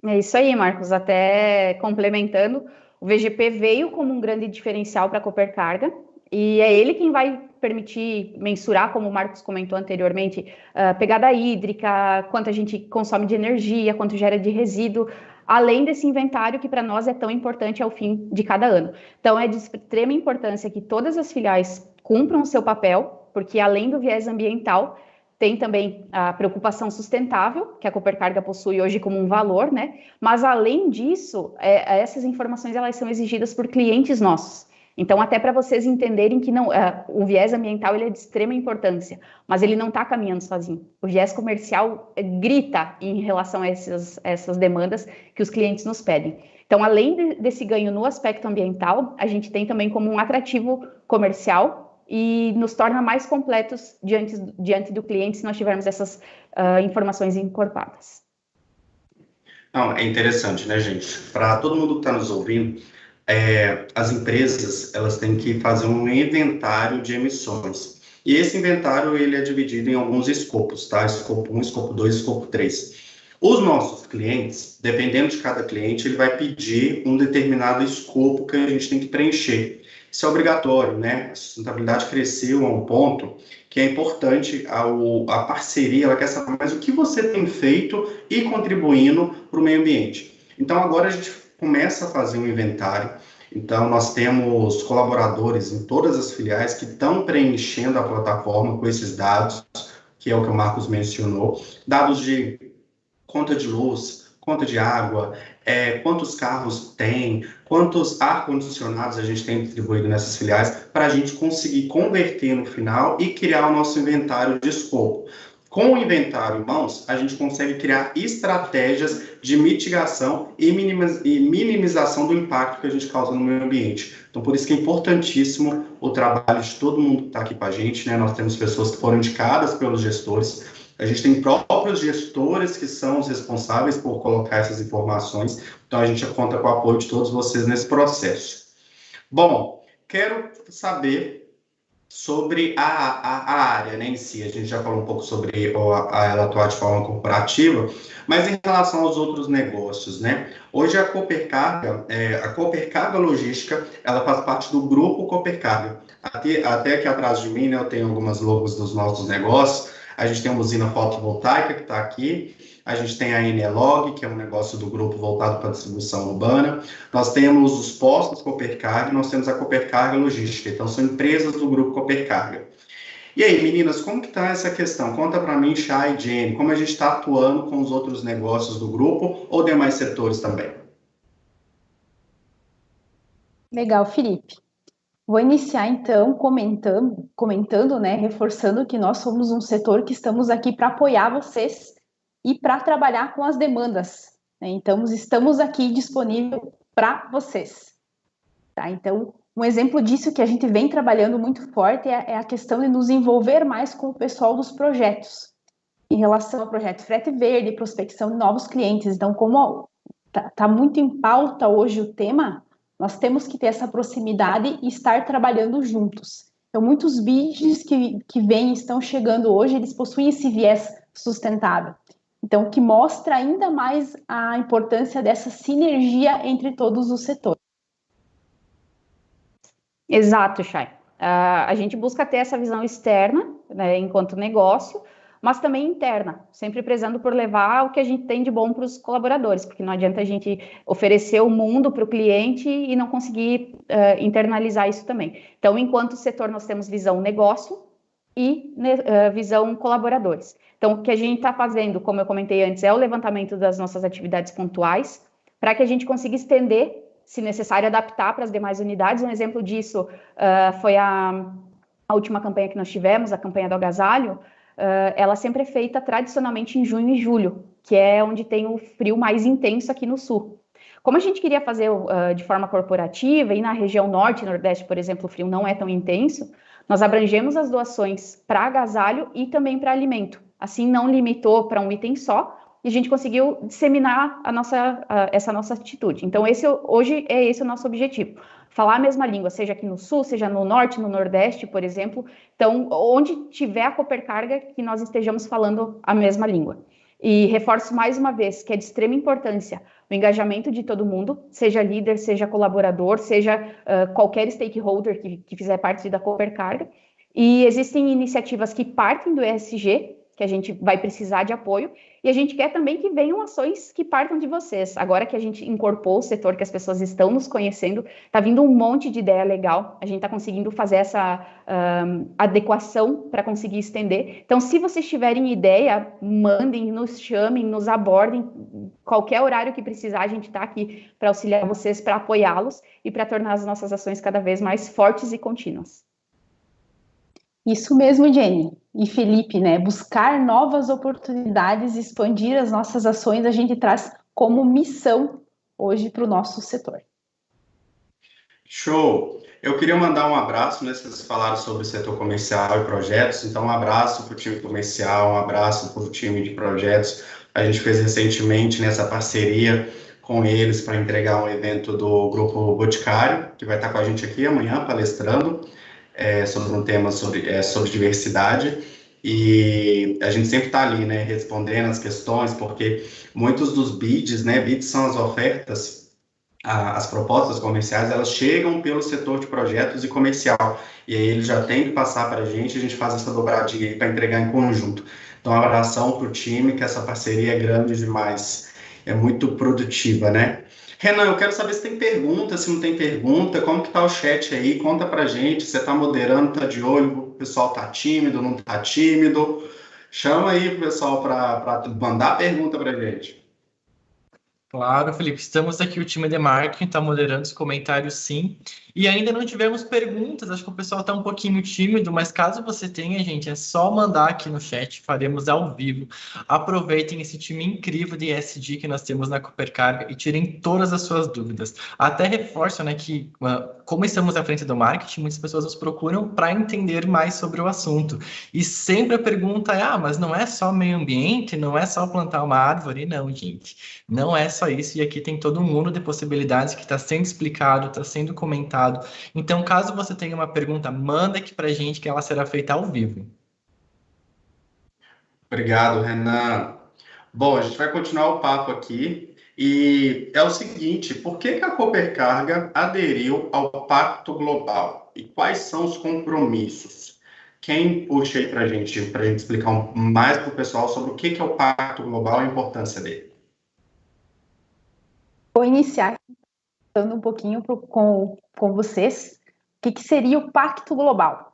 É isso aí, Marcos. Até complementando, o VGP veio como um grande diferencial para a Copercarga, e é ele quem vai permitir mensurar, como o Marcos comentou anteriormente, pegada hídrica, quanto a gente consome de energia, quanto gera de resíduo, além desse inventário que para nós é tão importante ao fim de cada ano. Então, é de extrema importância que todas as filiais cumpram o seu papel, porque além do viés ambiental, tem também a preocupação sustentável, que a Copercarga possui hoje como um valor, né? Mas, além disso, essas informações elas são exigidas por clientes nossos. Então, até para vocês entenderem que não, o viés ambiental ele é de extrema importância, mas ele não está caminhando sozinho. O viés comercial grita em relação a essas demandas que os clientes nos pedem. Então, além desse ganho no aspecto ambiental, a gente tem também como um atrativo comercial e nos torna mais completos diante do cliente se nós tivermos essas informações encorpadas. Não, é interessante, né, gente? Para todo mundo que está nos ouvindo, as empresas, elas têm que fazer um inventário de emissões. E esse inventário, ele é dividido em alguns escopos, tá? Escopo 1, escopo 2, escopo 3. Os nossos clientes, dependendo de cada cliente, ele vai pedir um determinado escopo que a gente tem que preencher. Isso é obrigatório, né? A sustentabilidade cresceu a um ponto que é importante a parceria, ela quer saber mais o que você tem feito e contribuindo para o meio ambiente. Então, agora a gente começa a fazer um inventário. Então, nós temos colaboradores em todas as filiais que estão preenchendo a plataforma com esses dados, que é o que o Marcos mencionou, dados de conta de luz, conta de água, quantos carros tem, quantos ar-condicionados a gente tem distribuído nessas filiais, para a gente conseguir converter no final e criar o nosso inventário de escopo. Com o inventário em mãos, a gente consegue criar estratégias de mitigação e minimização do impacto que a gente causa no meio ambiente. Então, por isso que é importantíssimo o trabalho de todo mundo que está aqui com a gente, né? Nós temos pessoas que foram indicadas pelos gestores, a gente tem próprios gestores que são os responsáveis por colocar essas informações, então a gente conta com o apoio de todos vocês nesse processo. Bom, quero saber sobre a área, né, em si. A gente já falou um pouco sobre ela atuar de forma corporativa, mas em relação aos outros negócios, né? Hoje a Coopercarga Logística, ela faz parte do grupo Coopercarga. Até aqui atrás de mim, né, eu tenho algumas logos dos nossos negócios. A gente tem uma usina fotovoltaica que está aqui, a gente tem a Enelog, que é um negócio do grupo voltado para a distribuição urbana, nós temos os postos Coopercarga e nós temos a Coopercarga Logística, então são empresas do grupo Coopercarga. E aí, meninas, como que está essa questão? Conta para mim, Chay e Jenny, como a gente está atuando com os outros negócios do grupo ou demais setores também? Legal, Felipe. Vou iniciar, então, comentando, né, reforçando que nós somos um setor que estamos aqui para apoiar vocês e para trabalhar com as demandas, né? Então, estamos aqui disponíveis para vocês. Tá? Então, um exemplo disso que a gente vem trabalhando muito forte é a questão de nos envolver mais com o pessoal dos projetos, em relação ao projeto Frete Verde, prospecção de novos clientes. Então, como está muito em pauta hoje o tema, nós temos que ter essa proximidade e estar trabalhando juntos. Então, muitos bids que vêm e estão chegando hoje, eles possuem esse viés sustentável. Então, o que mostra ainda mais a importância dessa sinergia entre todos os setores. Exato, Chay. A gente busca ter essa visão externa, né, enquanto negócio, mas também interna, sempre prezando por levar o que a gente tem de bom para os colaboradores, porque não adianta a gente oferecer o mundo para o cliente e não conseguir internalizar isso também. Então, enquanto setor, nós temos visão negócio e visão colaboradores. Então, o que a gente está fazendo, como eu comentei antes, é o levantamento das nossas atividades pontuais, para que a gente consiga estender, se necessário, adaptar para as demais unidades. Um exemplo disso foi a última campanha que nós tivemos, a campanha do agasalho. Ela sempre é feita tradicionalmente em junho e julho, que é onde tem o frio mais intenso aqui no sul. Como a gente queria fazer de forma corporativa, e na região norte e nordeste, por exemplo, o frio não é tão intenso, nós abrangemos as doações para agasalho e também para alimento. Assim, não limitou para um item só, e a gente conseguiu disseminar essa nossa atitude. Então, hoje é esse o nosso objetivo. Falar a mesma língua, seja aqui no sul, seja no norte, no nordeste, por exemplo. Então, onde tiver a Coopercarga, que nós estejamos falando a mesma língua. E reforço mais uma vez que é de extrema importância o engajamento de todo mundo, seja líder, seja colaborador, seja qualquer stakeholder que fizer parte da Coopercarga. E existem iniciativas que partem do ESG, que a gente vai precisar de apoio, e a gente quer também que venham ações que partam de vocês. Agora que a gente incorporou o setor, que as pessoas estão nos conhecendo, está vindo um monte de ideia legal, a gente está conseguindo fazer essa adequação para conseguir estender. Então, se vocês tiverem ideia, mandem, nos chamem, nos abordem, qualquer horário que precisar, a gente está aqui para auxiliar vocês, para apoiá-los e para tornar as nossas ações cada vez mais fortes e contínuas. Isso mesmo, Jenny e Felipe, né? Buscar novas oportunidades, expandir as nossas ações, a gente traz como missão hoje para o nosso setor. Show! Eu queria mandar um abraço, né? Vocês falaram sobre o setor comercial e projetos, então um abraço para o time comercial, um abraço para o time de projetos. A gente fez recentemente nessa parceria com eles para entregar um evento do Grupo Boticário, que vai estar com a gente aqui amanhã palestrando sobre um tema sobre diversidade. E a gente sempre está ali, né, respondendo as questões, porque muitos dos bids, né, bids são as ofertas, as propostas comerciais, elas chegam pelo setor de projetos e comercial, e aí eles já têm que passar para a gente faz essa dobradinha aí para entregar em conjunto. Então, um abração para o time, que essa parceria é grande demais, é muito produtiva, né? Renan, eu quero saber se tem pergunta, se não tem pergunta, como que tá o chat aí, conta pra gente, você tá moderando, tá de olho, o pessoal tá tímido, não tá tímido, chama aí o pessoal para mandar pergunta pra gente. Claro, Felipe, estamos aqui, o time de marketing está moderando os comentários, sim. E ainda não tivemos perguntas, acho que o pessoal está um pouquinho tímido, mas caso você tenha, gente, é só mandar aqui no chat, faremos ao vivo. Aproveitem esse time incrível de ESG que nós temos na Coopercarga e tirem todas as suas dúvidas. Até reforço, né, que como estamos à frente do marketing, muitas pessoas nos procuram para entender mais sobre o assunto. E sempre a pergunta é, mas não é só meio ambiente, não é só plantar uma árvore? Não, gente. Não é só isso, e aqui tem todo um mundo de possibilidades que está sendo explicado, está sendo comentado. Então, caso você tenha uma pergunta, manda aqui para a gente que ela será feita ao vivo. Obrigado, Renan. Bom, a gente vai continuar o papo aqui, e é o seguinte, por que a Coopercarga aderiu ao Pacto Global? E quais são os compromissos? Quem puxa aí para a gente explicar mais para o pessoal sobre o que é o Pacto Global e a importância dele? Vou iniciar falando um pouquinho com vocês o que seria o Pacto Global.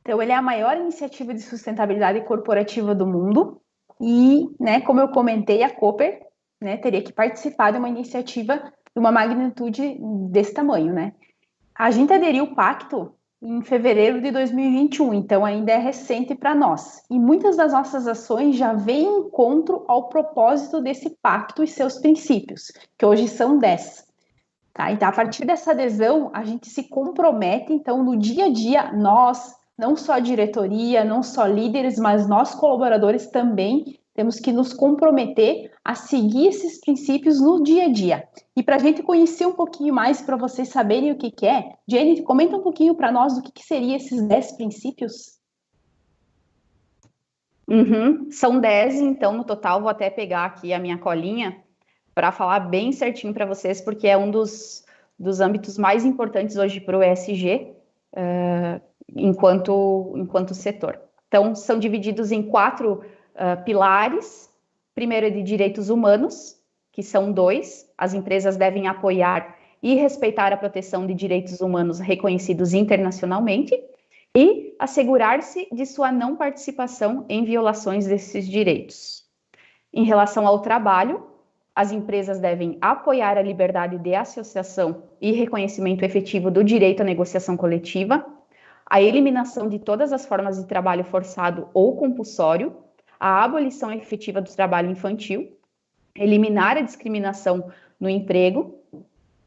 Então, ele é a maior iniciativa de sustentabilidade corporativa do mundo e, né, como eu comentei, a Cooper, né, teria que participar de uma iniciativa de uma magnitude desse tamanho, né? A gente aderiu ao pacto em fevereiro de 2021, então ainda é recente para nós. E muitas das nossas ações já vêm em encontro ao propósito desse pacto e seus princípios, que hoje são 10. Tá? Então, a partir dessa adesão, a gente se compromete, então, no dia a dia, nós, não só a diretoria, não só líderes, mas nós, colaboradores, também temos que nos comprometer a seguir esses princípios no dia a dia. E para a gente conhecer um pouquinho mais, para vocês saberem o que é, Jenny, comenta um pouquinho para nós do que seriam esses 10 princípios. São 10, então, no total, vou até pegar aqui a minha colinha para falar bem certinho para vocês, porque é um dos âmbitos mais importantes hoje para o ESG, enquanto setor. Então, são divididos em 4 pilares. Primeiro é de direitos humanos, que são 2. As empresas devem apoiar e respeitar a proteção de direitos humanos reconhecidos internacionalmente e assegurar-se de sua não participação em violações desses direitos. Em relação ao trabalho, as empresas devem apoiar a liberdade de associação e reconhecimento efetivo do direito à negociação coletiva, a eliminação de todas as formas de trabalho forçado ou compulsório, a abolição efetiva do trabalho infantil, eliminar a discriminação no emprego.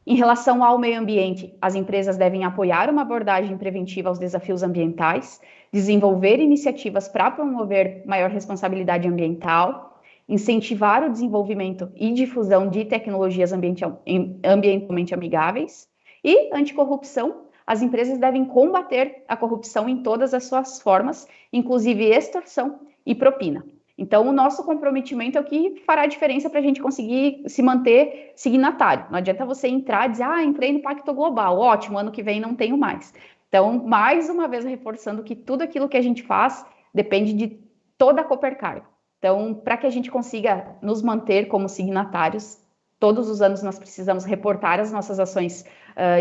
Em relação ao meio ambiente, as empresas devem apoiar uma abordagem preventiva aos desafios ambientais, desenvolver iniciativas para promover maior responsabilidade ambiental, incentivar o desenvolvimento e difusão de tecnologias ambientalmente amigáveis e anticorrupção. As empresas devem combater a corrupção em todas as suas formas, inclusive extorsão e propina. Então, o nosso comprometimento é o que fará a diferença para a gente conseguir se manter signatário. Não adianta você entrar e dizer, entrei no Pacto Global, ótimo, ano que vem não tenho mais. Então, mais uma vez reforçando que tudo aquilo que a gente faz depende de toda a Coopercarga. Então, para que a gente consiga nos manter como signatários, todos os anos nós precisamos reportar as nossas ações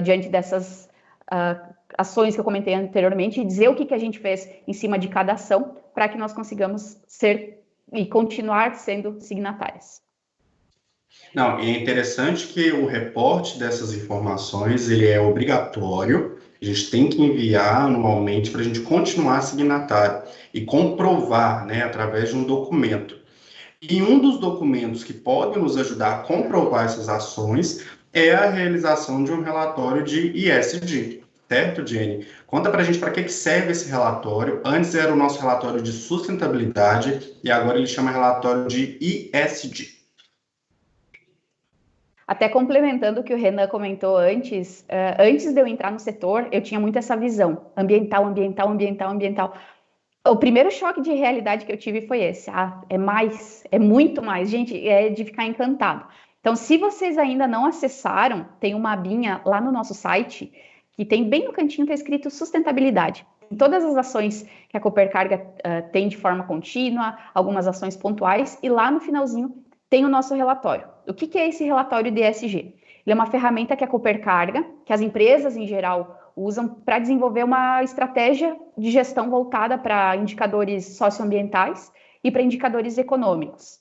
diante dessas ações que eu comentei anteriormente e dizer o que a gente fez em cima de cada ação para que nós consigamos ser e continuar sendo signatárias. Não, e é interessante que o reporte dessas informações, ele é obrigatório, a gente tem que enviar anualmente para a gente continuar signatário e comprovar, né, através de um documento. E um dos documentos que pode nos ajudar a comprovar essas ações é a realização de um relatório de ESG, certo, Jenny? Conta para a gente para que serve esse relatório. Antes era o nosso relatório de sustentabilidade e agora ele chama relatório de ESG. Até complementando o que o Renan comentou antes, antes de eu entrar no setor, eu tinha muito essa visão ambiental. O primeiro choque de realidade que eu tive foi esse. É muito mais. Gente, é de ficar encantado. Então, se vocês ainda não acessaram, tem uma abinha lá no nosso site, que tem bem no cantinho, está escrito sustentabilidade. Todas as ações que a Copercarga tem de forma contínua, algumas ações pontuais, e lá no finalzinho tem o nosso relatório. O que é esse relatório de ESG? Ele é uma ferramenta que a Copercarga, que as empresas em geral usam para desenvolver uma estratégia de gestão voltada para indicadores socioambientais e para indicadores econômicos.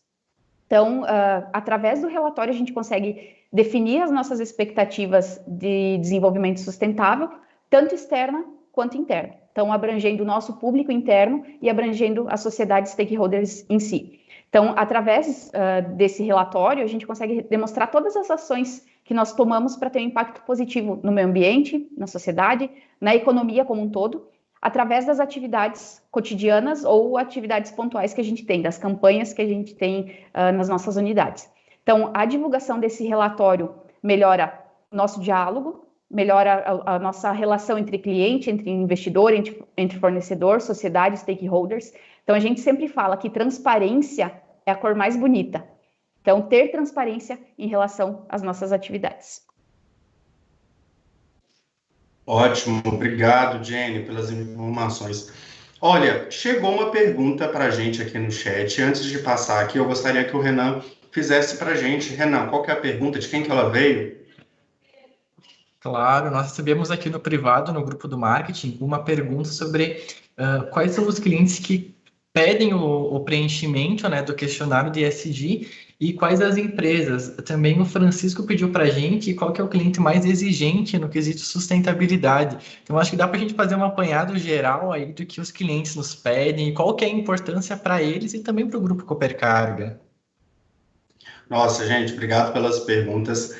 Então, através do relatório, a gente consegue definir as nossas expectativas de desenvolvimento sustentável, tanto externa quanto interna. Então, abrangendo o nosso público interno e abrangendo a sociedade stakeholders em si. Então, através desse relatório, a gente consegue demonstrar todas as ações que nós tomamos para ter um impacto positivo no meio ambiente, na sociedade, na economia como um todo, através das atividades cotidianas ou atividades pontuais que a gente tem, das campanhas que a gente tem nas nossas unidades. Então, a divulgação desse relatório melhora o nosso diálogo, melhora a nossa relação entre cliente, entre investidor, entre fornecedor, sociedade, stakeholders. Então, a gente sempre fala que transparência é a cor mais bonita. Então, ter transparência em relação às nossas atividades. Ótimo, obrigado, Jenny, pelas informações. Olha, chegou uma pergunta para a gente aqui no chat. Antes de passar aqui, eu gostaria que o Renan fizesse para a gente. Renan, qual que é a pergunta? De quem que ela veio? Claro, nós recebemos aqui no privado, no grupo do marketing, uma pergunta sobre quais são os clientes que pedem o preenchimento, né, do questionário de ESG e quais as empresas. Também o Francisco pediu para a gente qual que é o cliente mais exigente no quesito sustentabilidade. Então, acho que dá para a gente fazer um apanhado geral aí do que os clientes nos pedem e qual que é a importância para eles e também para o Grupo Copercarga. Nossa, gente, obrigado pelas perguntas.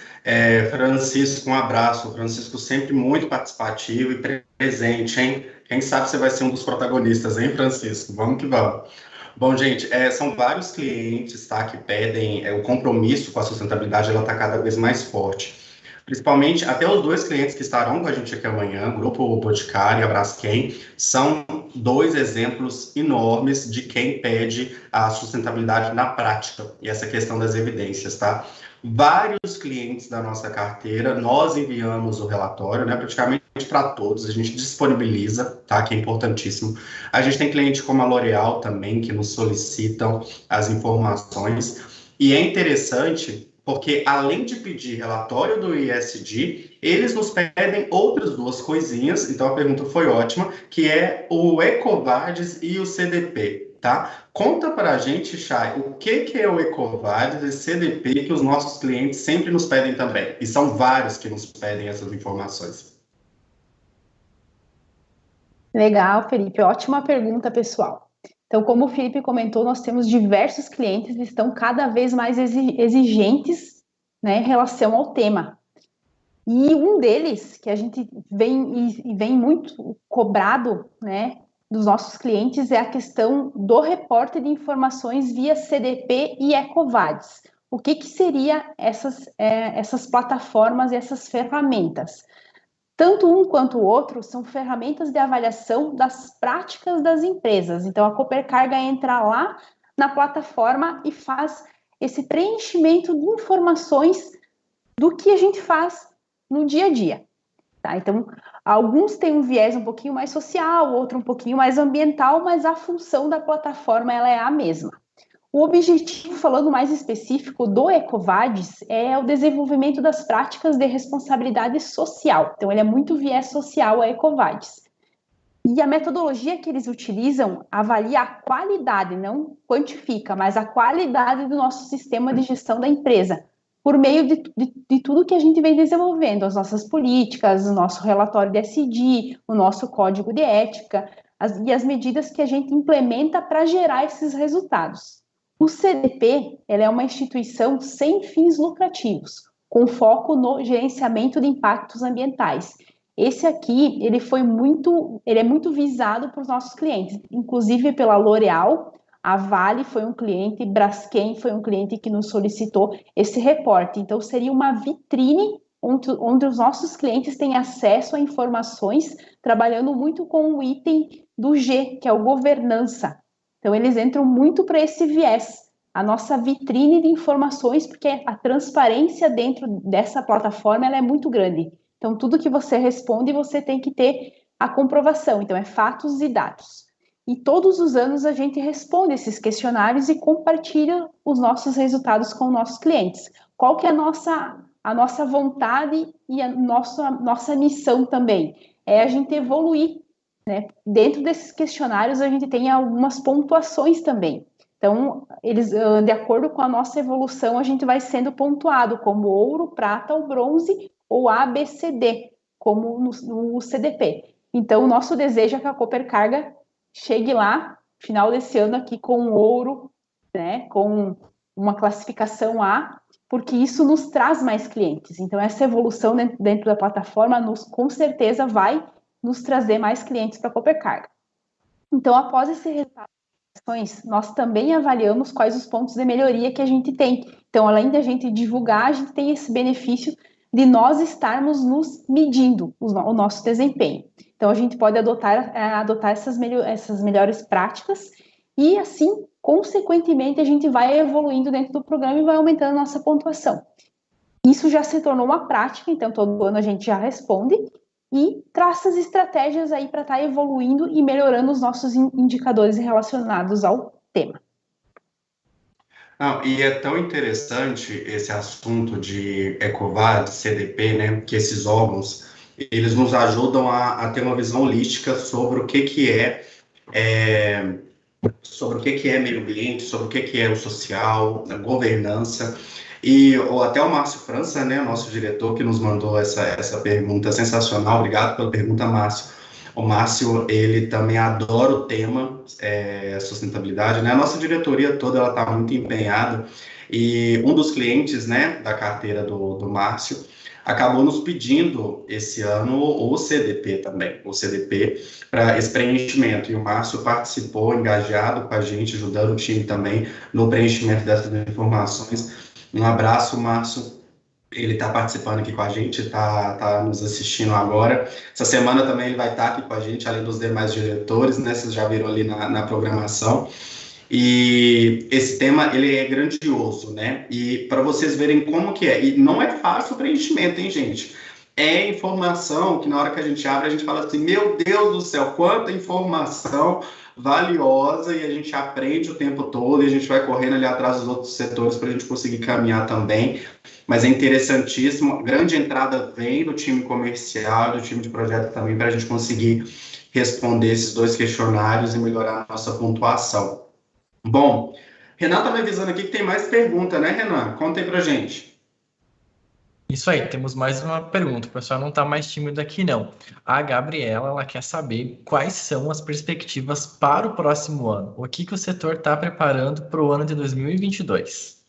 Francisco, um abraço. Francisco sempre muito participativo e presente, hein? Quem sabe você vai ser um dos protagonistas, hein, Francisco? Vamos que vamos. Bom, gente, são vários clientes, tá, que pedem o compromisso com a sustentabilidade, ela está cada vez mais forte. Principalmente, até os 2 clientes que estarão com a gente aqui amanhã, Grupo Boticário e a Braskem, são 2 exemplos enormes de quem pede a sustentabilidade na prática, e essa questão das evidências, tá? Vários clientes da nossa carteira, nós enviamos o relatório, né, praticamente para todos, a gente disponibiliza, tá, que é importantíssimo. A gente tem cliente como a L'Oréal também, que nos solicitam as informações, e é interessante porque, além de pedir relatório do ESG, eles nos pedem outras 2 coisinhas, então a pergunta foi ótima, que é o EcoVadis e o CDP, tá? Conta para a gente, Chay, o que é o EcoVadis e CDP que os nossos clientes sempre nos pedem também, e são vários que nos pedem essas informações. Legal, Felipe, ótima pergunta, pessoal. Então, como o Felipe comentou, nós temos diversos clientes que estão cada vez mais exigentes, né, em relação ao tema. E um deles, que a gente vem muito cobrado, né, dos nossos clientes, é a questão do reporte de informações via CDP e EcoVadis. O que seria essas plataformas e essas ferramentas? Tanto um quanto o outro são ferramentas de avaliação das práticas das empresas. Então, a Copercarga entra lá na plataforma e faz esse preenchimento de informações do que a gente faz no dia a dia. Tá? Então, alguns têm um viés um pouquinho mais social, outro um pouquinho mais ambiental, mas a função da plataforma ela é a mesma. O objetivo, falando mais específico do EcoVadis, é o desenvolvimento das práticas de responsabilidade social. Então, ele é muito viés social, a EcoVadis. E a metodologia que eles utilizam avalia a qualidade, não quantifica, mas a qualidade do nosso sistema de gestão da empresa, por meio de tudo que a gente vem desenvolvendo, as nossas políticas, o nosso relatório de ESG, o nosso código de ética, e as medidas que a gente implementa para gerar esses resultados. O CDP, ela é uma instituição sem fins lucrativos, com foco no gerenciamento de impactos ambientais. Esse aqui, ele é muito visado para os nossos clientes, inclusive pela L'Oréal. a Vale foi um cliente, Braskem foi um cliente que nos solicitou esse reporte. Então, seria uma vitrine onde os nossos clientes têm acesso a informações, trabalhando muito com o item do G, que é o governança. Então, eles entram muito para esse viés, a nossa vitrine de informações, porque a transparência dentro dessa plataforma ela é muito grande. Então, tudo que você responde, você tem que ter a comprovação. Então, é fatos e dados. E todos os anos a gente responde esses questionários e compartilha os nossos resultados com nossos clientes. Qual que é a nossa vontade e a nossa missão também? É a gente evoluir, né? Dentro desses questionários a gente tem algumas pontuações também. Então, eles, de acordo com a nossa evolução, a gente vai sendo pontuado como ouro, prata ou bronze, ou A, B, C, D, como no CDP. Então, o nosso desejo é que a Copercarga chegue lá, final desse ano aqui com ouro, né, com uma classificação A, porque isso nos traz mais clientes. Então, essa evolução dentro da plataforma com certeza vai nos trazer mais clientes para a Copercarga. Então, após esse resultado, nós também avaliamos quais os pontos de melhoria que a gente tem. Então, além da gente divulgar, a gente tem esse benefício de nós estarmos nos medindo o nosso desempenho. Então, a gente pode adotar essas melhores práticas e, assim, consequentemente, a gente vai evoluindo dentro do programa e vai aumentando a nossa pontuação. Isso já se tornou uma prática, então, todo ano a gente já responde e traça as estratégias aí para estar evoluindo e melhorando os nossos indicadores relacionados ao tema. Não, e é tão interessante esse assunto de EcoVadis, CDP, né, que esses órgãos, eles nos ajudam a ter uma visão holística sobre o que é meio ambiente, sobre o que é o social, a governança. E até o Márcio França, né, nosso diretor, que nos mandou essa pergunta sensacional. Obrigado pela pergunta, Márcio. O Márcio, ele também adora o tema sustentabilidade, né? A nossa diretoria toda, ela está muito empenhada. E um dos clientes, né, da carteira do Márcio, acabou nos pedindo esse ano o CDP também, o CDP para esse preenchimento. E o Márcio participou, engajado com a gente, ajudando o time também no preenchimento dessas informações. Um abraço, Márcio. Ele está participando aqui com a gente, está nos assistindo agora. Essa semana também ele vai estar aqui com a gente, além dos demais diretores, né? Vocês já viram ali na programação. E esse tema, ele é grandioso, né? E para vocês verem como que é. E não é fácil o preenchimento, hein, gente? É informação que na hora que a gente abre, a gente fala assim, meu Deus do céu, quanta informação valiosa, e a gente aprende o tempo todo, e a gente vai correndo ali atrás dos outros setores para a gente conseguir caminhar também. Mas é interessantíssimo, grande entrada vem do time comercial, do time de projeto também, para a gente conseguir responder esses dois questionários e melhorar a nossa pontuação. Bom, Renan está me avisando aqui que tem mais pergunta, né, Renan? Conta aí pra gente. Isso aí, temos mais uma pergunta. O pessoal não está mais tímido aqui, não. A Gabriela, ela quer saber quais são as perspectivas para o próximo ano. O que o setor está preparando para o ano de 2022?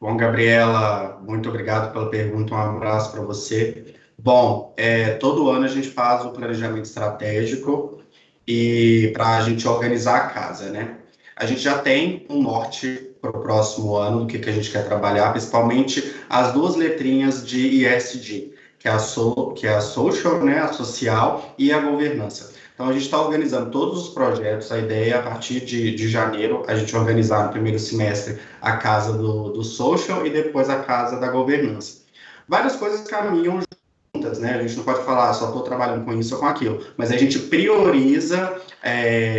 Bom, Gabriela, muito obrigado pela pergunta, um abraço para você. Bom, todo ano a gente faz o planejamento estratégico e para a gente organizar a casa, né? A gente já tem um norte para o próximo ano, do que a gente quer trabalhar, principalmente as duas letrinhas de ESG, que é a social, né, a social, e a governança. Então, a gente está organizando todos os projetos, a ideia é, a partir de janeiro, a gente organizar no primeiro semestre a casa do social e depois a casa da governança. Várias coisas caminham juntas, né? A gente não pode falar, só estou trabalhando com isso ou com aquilo, mas a gente prioriza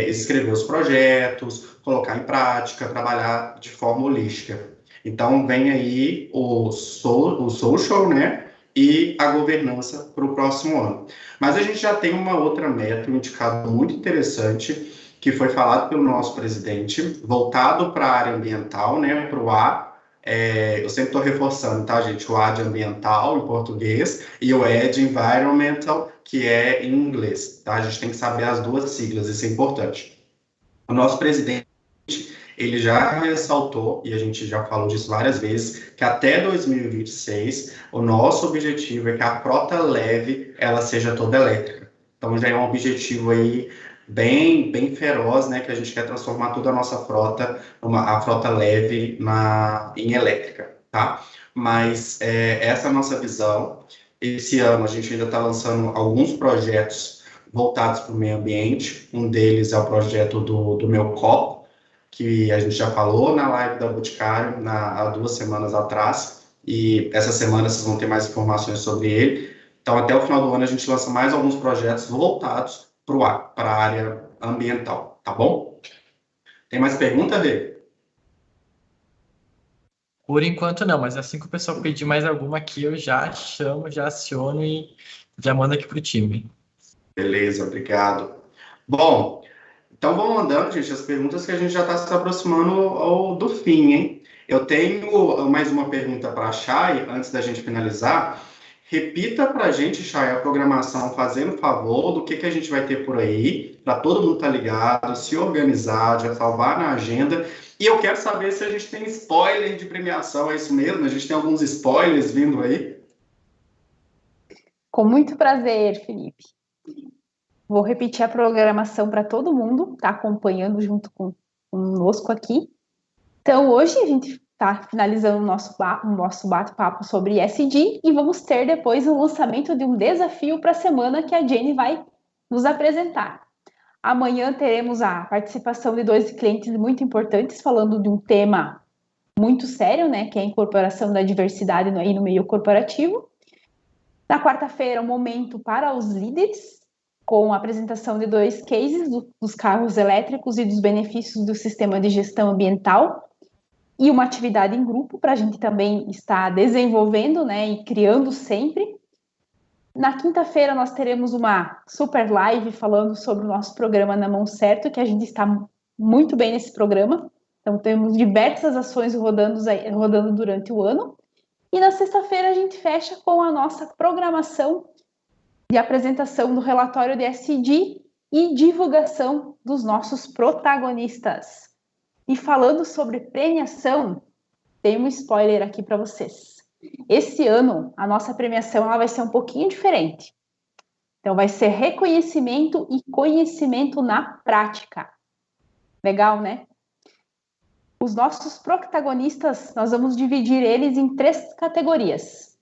escrever os projetos, colocar em prática, trabalhar de forma holística. Então, vem aí o social, né, e a governança para o próximo ano. Mas a gente já tem uma outra meta, um indicador muito interessante, que foi falado pelo nosso presidente, voltado para a área ambiental, né, para o A. Eu sempre estou reforçando, tá, gente? O A de ambiental, em português, e o E de environmental, que é em inglês, tá? A gente tem que saber as duas siglas, isso é importante. O nosso presidente, ele já ressaltou, e a gente já falou disso várias vezes, que até 2026, o nosso objetivo é que a frota leve, ela seja toda elétrica. Então, já é um objetivo aí bem feroz, né, que a gente quer transformar toda a nossa frota, a frota leve em elétrica, tá? Mas essa é a nossa visão. Esse ano a gente ainda está lançando alguns projetos voltados para o meio ambiente. Um deles é o projeto do meu copo, que a gente já falou na live da Boticário há 2 semanas atrás, e essa semana vocês vão ter mais informações sobre ele. Então, até o final do ano, a gente lança mais alguns projetos voltados para a área ambiental, tá bom? Tem mais pergunta, Rê? Por enquanto não, mas assim que o pessoal pedir mais alguma aqui, eu já chamo, já aciono e já mando aqui pro time. Beleza, obrigado. Bom, então vamos mandando, gente, as perguntas que a gente já está se aproximando do fim, hein? Eu tenho mais uma pergunta para a Chay, antes da gente finalizar. Repita para a gente, Chay, a programação, fazendo favor do que a gente vai ter por aí, para todo mundo estar ligado, se organizar, já salvar na agenda. E eu quero saber se a gente tem spoiler de premiação, é isso mesmo? A gente tem alguns spoilers vindo aí? Com muito prazer, Felipe. Vou repetir a programação para todo mundo que está acompanhando junto conosco aqui. Então, hoje a gente está finalizando o nosso bate-papo sobre ESG e vamos ter depois o lançamento de um desafio para a semana que a Jenny vai nos apresentar. Amanhã teremos a participação de 2 clientes muito importantes falando de um tema muito sério, né, que é a incorporação da diversidade no meio corporativo. Na quarta-feira, um momento para os líderes, com a apresentação de 2 cases dos carros elétricos e dos benefícios do sistema de gestão ambiental, e uma atividade em grupo para a gente também estar desenvolvendo, né, e criando sempre. Na quinta-feira nós teremos uma super live falando sobre o nosso programa Na Mão Certo, que a gente está muito bem nesse programa. Então temos diversas ações rodando durante o ano. E na sexta-feira a gente fecha com a nossa programação de apresentação do relatório de ESG e divulgação dos nossos protagonistas. E falando sobre premiação, tem um spoiler aqui para vocês. Esse ano, a nossa premiação ela vai ser um pouquinho diferente. Então, vai ser reconhecimento e conhecimento na prática. Legal, né? Os nossos protagonistas, nós vamos dividir eles em 3 categorias.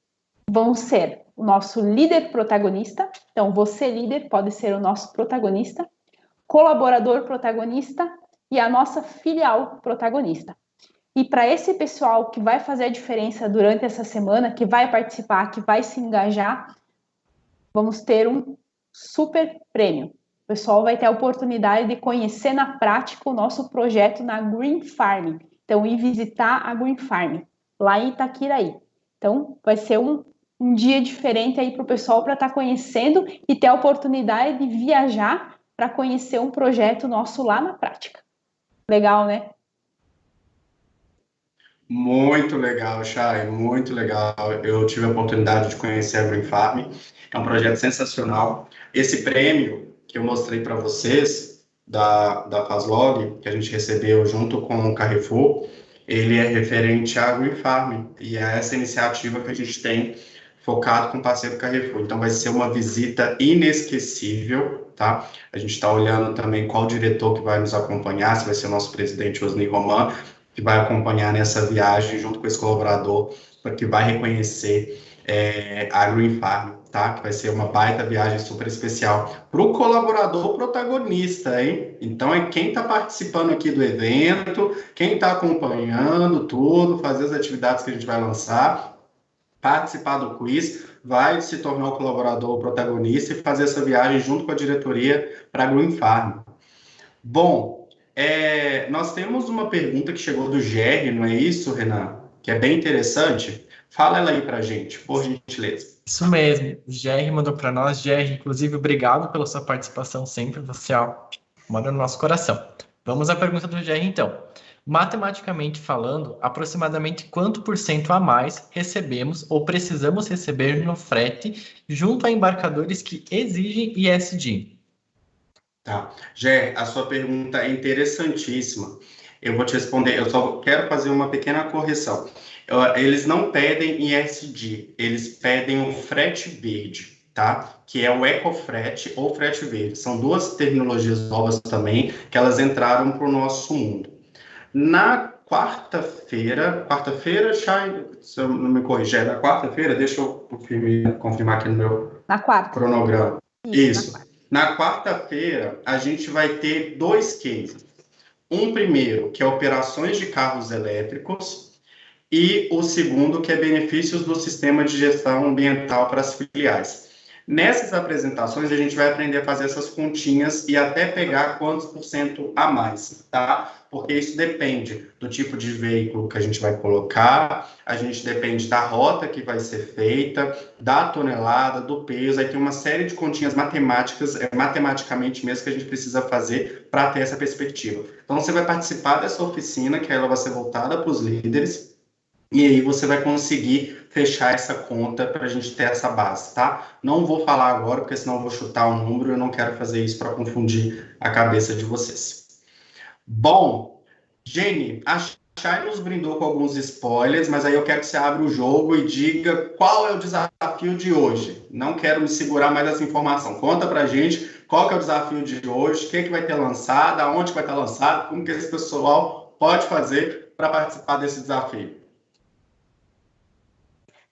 Vão ser o nosso líder protagonista. Então, você, líder, pode ser o nosso protagonista. Colaborador protagonista e a nossa filial protagonista. E para esse pessoal que vai fazer a diferença durante essa semana, que vai participar, que vai se engajar, vamos ter um super prêmio. O pessoal vai ter a oportunidade de conhecer na prática o nosso projeto na Green Farm. Então, ir visitar a Green Farm, lá em Itaquiraí. Então, vai ser um dia diferente aí para o pessoal para estar conhecendo e ter a oportunidade de viajar para conhecer um projeto nosso lá na prática. Legal, né? Muito legal, Chay, muito legal. Eu tive a oportunidade de conhecer a Green Farm. É um projeto sensacional. Esse prêmio que eu mostrei para vocês, da Fazlog, que a gente recebeu junto com o Carrefour, ele é referente à Green Farm. E é essa iniciativa que a gente tem focado com o parceiro Carrefour. Então, vai ser uma visita inesquecível, tá? A gente está olhando também qual diretor que vai nos acompanhar, se vai ser o nosso presidente Osni Roman, que vai acompanhar nessa viagem junto com esse colaborador, que vai reconhecer a Green Farm, tá? Que vai ser uma baita viagem super especial para o colaborador protagonista, hein? Então, é quem está participando aqui do evento, quem está acompanhando tudo, fazer as atividades que a gente vai lançar, participar do quiz, vai se tornar o colaborador protagonista e fazer essa viagem junto com a diretoria para a Green Farm. Bom, nós temos uma pergunta que chegou do Jerry, não é isso, Renan? Que é bem interessante. Fala ela aí para a gente, por gentileza. Isso mesmo, o Jerry mandou para nós. Jerry, inclusive, obrigado pela sua participação sempre, você mora no nosso coração. Vamos à pergunta do Jerry, então. Matematicamente falando, aproximadamente quanto % a mais recebemos ou precisamos receber no frete junto a embarcadores que exigem ESG? Tá. Gé, a sua pergunta é interessantíssima. Eu vou te responder, eu só quero fazer uma pequena correção. Eles não pedem ESG, eles pedem o frete verde, tá? Que é o ecofrete ou frete verde. São duas terminologias novas também que elas entraram para o nosso mundo. Na quarta-feira, Chay, se eu não me corrigir, é na quarta-feira, deixa eu confirmar aqui no meu Na quarta. cronograma. Isso. Na Na quarta-feira, a gente vai ter 2 cases. Um primeiro, que é operações de carros elétricos, e o segundo, que é benefícios do sistema de gestão ambiental para as filiais. Nessas apresentações, a gente vai aprender a fazer essas continhas e até pegar quantos % a mais, tá? Porque isso depende do tipo de veículo que a gente vai colocar, a gente depende da rota que vai ser feita, da tonelada, do peso, aí tem uma série de continhas matemáticas, matematicamente mesmo, que a gente precisa fazer para ter essa perspectiva. Então, você vai participar dessa oficina, que ela vai ser voltada para os líderes, e aí você vai conseguir fechar essa conta para a gente ter essa base, tá? Não vou falar agora, porque senão eu vou chutar um número e eu não quero fazer isso para confundir a cabeça de vocês. Bom, Jenny, a Chay nos brindou com alguns spoilers, mas aí eu quero que você abra o jogo e diga qual é o desafio de hoje. Não quero me segurar mais essa informação. Conta pra gente qual que é o desafio de hoje, o que vai ter lançado, aonde vai estar lançado, como que esse pessoal pode fazer para participar desse desafio.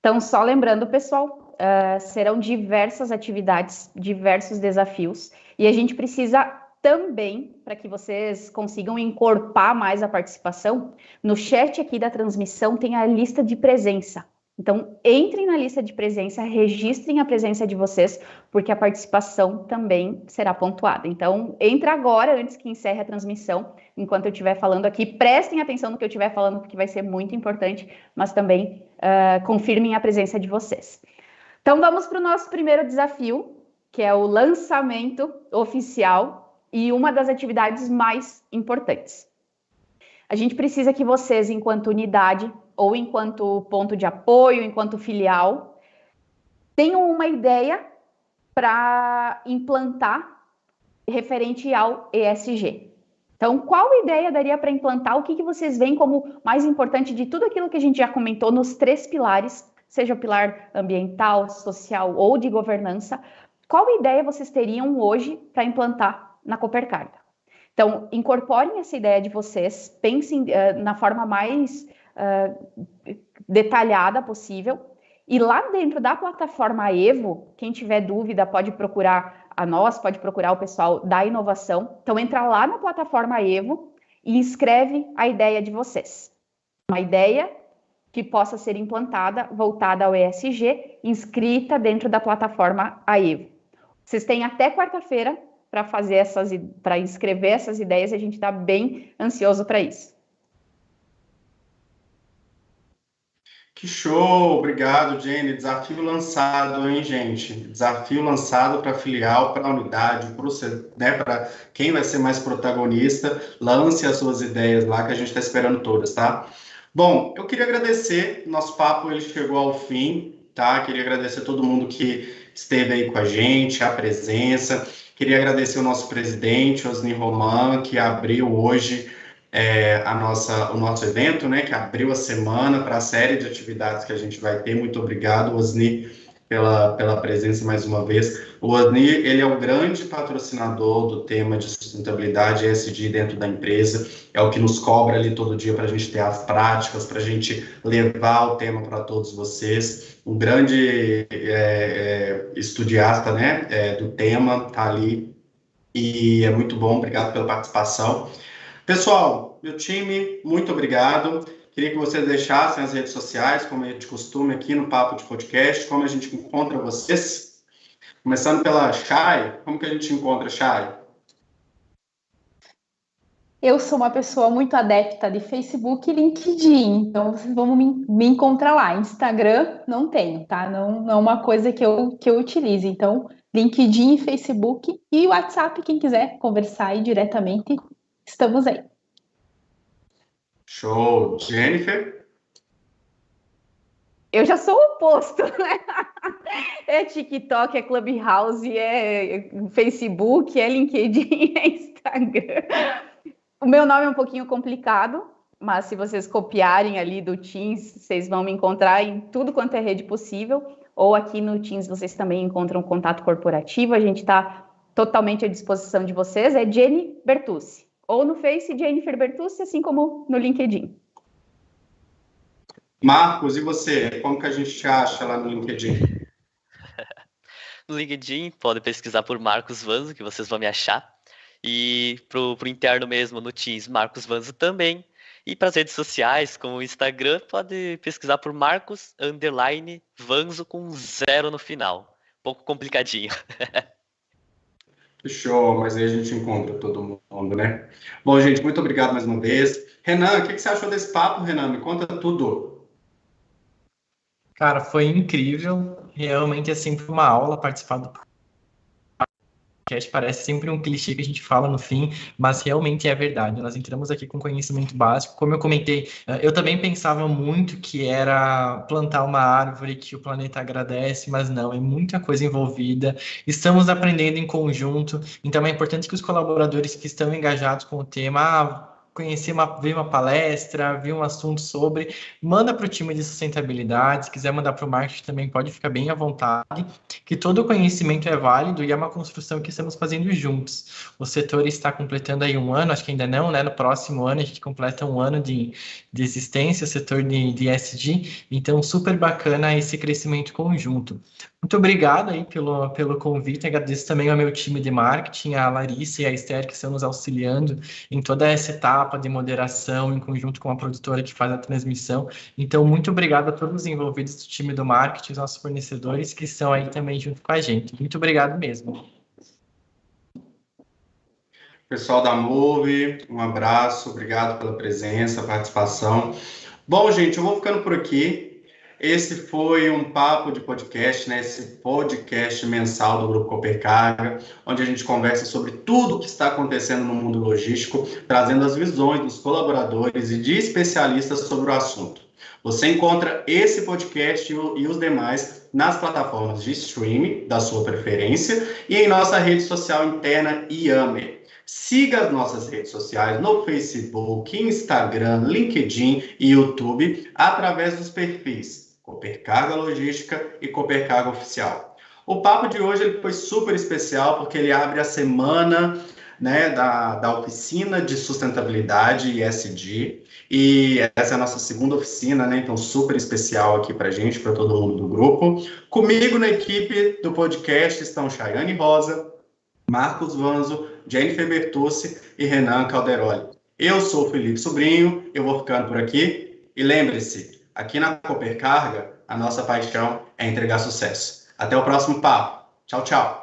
Então, só lembrando, pessoal, serão diversas atividades, diversos desafios, e a gente precisa também, para que vocês consigam encorpar mais a participação, no chat aqui da transmissão tem a lista de presença. Então, entrem na lista de presença, registrem a presença de vocês, porque a participação também será pontuada. Então, entra agora, antes que encerre a transmissão, enquanto eu estiver falando aqui. Prestem atenção no que eu estiver falando, porque vai ser muito importante, mas também confirmem a presença de vocês. Então, vamos para o nosso primeiro desafio, que é o lançamento oficial e uma das atividades mais importantes. A gente precisa que vocês, enquanto unidade, ou enquanto ponto de apoio, enquanto filial, tenham uma ideia para implantar referente ao ESG. Então, qual ideia daria para implantar? O que vocês veem como mais importante de tudo aquilo que a gente já comentou nos 3 pilares, seja o pilar ambiental, social ou de governança? Qual ideia vocês teriam hoje para implantar na Copercarga? Então, incorporem essa ideia de vocês, pensem na forma mais detalhada possível, e lá dentro da plataforma Evo, quem tiver dúvida pode procurar a nós, pode procurar o pessoal da inovação. Então entra lá na plataforma Evo e escreve a ideia de vocês, uma ideia que possa ser implantada, voltada ao ESG, inscrita dentro da plataforma Evo. Vocês têm até quarta-feira para inscrever essas ideias, a gente está bem ansioso para isso. Que show! Obrigado, Jenny. Desafio lançado, hein, gente? Desafio lançado para filial, para a unidade, para quem vai ser mais protagonista. Lance as suas ideias lá, que a gente está esperando todas, tá? Bom, eu queria agradecer. Nosso papo ele chegou ao fim, tá? Queria agradecer a todo mundo que esteve aí com a gente, a presença. Queria agradecer o nosso presidente, Osni Roman, que abriu hoje o nosso evento, né, que abriu a semana para a série de atividades que a gente vai ter. Muito obrigado, Osni, pela presença mais uma vez. O Osni, ele é o grande patrocinador do tema de sustentabilidade ESG dentro da empresa, é o que nos cobra ali todo dia para a gente ter as práticas, para a gente levar o tema para todos vocês. Um grande estudiasta, né, do tema, está ali, e é muito bom. Obrigado pela participação. Pessoal, meu time, muito obrigado. Queria que vocês deixassem as redes sociais, como é de costume aqui no Papo de Podcast, como a gente encontra vocês. Começando pela Chay, como que a gente encontra, Chay? Eu sou uma pessoa muito adepta de Facebook e LinkedIn, então vocês vão me encontrar lá. Instagram não tenho, tá? Não é uma coisa que eu utilize. Então, LinkedIn, Facebook e WhatsApp, quem quiser conversar aí diretamente, estamos aí. Show. Jennifer? Eu já sou o oposto, né? É TikTok, é Clubhouse, é Facebook, é LinkedIn, é Instagram. O meu nome é um pouquinho complicado, mas se vocês copiarem ali do Teams, vocês vão me encontrar em tudo quanto é rede possível. ou aqui no Teams vocês também encontram contato corporativo, a gente está totalmente à disposição de vocês, é Jenny Bertucci, ou no Face, Jennifer Bertucci, assim como no LinkedIn. Marcos, e você? Como que a gente te acha lá no LinkedIn? No LinkedIn, pode pesquisar por Marcos Vanzo, que vocês vão me achar. E pro interno mesmo, no Teams, Marcos Vanzo também. E para as redes sociais, como o Instagram, pode pesquisar por Marcos_Vanzo com 0 no final. Um pouco complicadinho. Show, mas aí a gente encontra todo mundo, né? Bom, gente, muito obrigado mais uma vez. Renan, o que você achou desse papo, Renan? Me conta tudo. Cara, foi incrível. Realmente é sempre uma aula participar do podcast. Parece sempre um clichê que a gente fala no fim, mas realmente é verdade. Nós entramos aqui com conhecimento básico. Como eu comentei, eu também pensava muito que era plantar uma árvore que o planeta agradece, mas não, é muita coisa envolvida. Estamos aprendendo em conjunto, então é importante que os colaboradores que estão engajados com o tema, ver uma palestra, ver um assunto sobre, manda para o time de sustentabilidade, se quiser mandar para o marketing também pode ficar bem à vontade, que todo o conhecimento é válido e é uma construção que estamos fazendo juntos. O setor está completando aí 1 ano, acho que ainda não, né? No próximo ano a gente completa 1 ano de existência, o setor de ESG, então super bacana esse crescimento conjunto. Muito obrigado aí pelo convite, agradeço também ao meu time de marketing, a Larissa e a Esther, que estão nos auxiliando em toda essa etapa de moderação, em conjunto com a produtora que faz a transmissão. Então, muito obrigado a todos os envolvidos do time do marketing, os nossos fornecedores, que estão aí também junto com a gente. Muito obrigado mesmo. Pessoal da Move, um abraço, obrigado pela presença, participação. Bom, gente, eu vou ficando por aqui. Esse foi um papo de podcast, né? Esse podcast mensal do Grupo Copercarga, onde a gente conversa sobre tudo o que está acontecendo no mundo logístico, trazendo as visões dos colaboradores e de especialistas sobre o assunto. Você encontra esse podcast e os demais nas plataformas de streaming da sua preferência e em nossa rede social interna Yammer. Siga as nossas redes sociais no Facebook, Instagram, LinkedIn e YouTube através dos perfis Copercarga Logística e Copercarga Oficial. O papo de hoje ele foi super especial porque ele abre a semana, né, da oficina de sustentabilidade e ESG, e essa é a nossa segunda oficina, né, então super especial aqui para gente, para todo mundo do grupo. Comigo na equipe do podcast estão Chayane Rosa, Marcos Vanzo, Jennifer Bertucci e Renan Calderoli. Eu sou o Felipe Sobrinho, eu vou ficando por aqui, e lembre-se, aqui na Copercarga, a nossa paixão é entregar sucesso. Até o próximo papo. Tchau, tchau.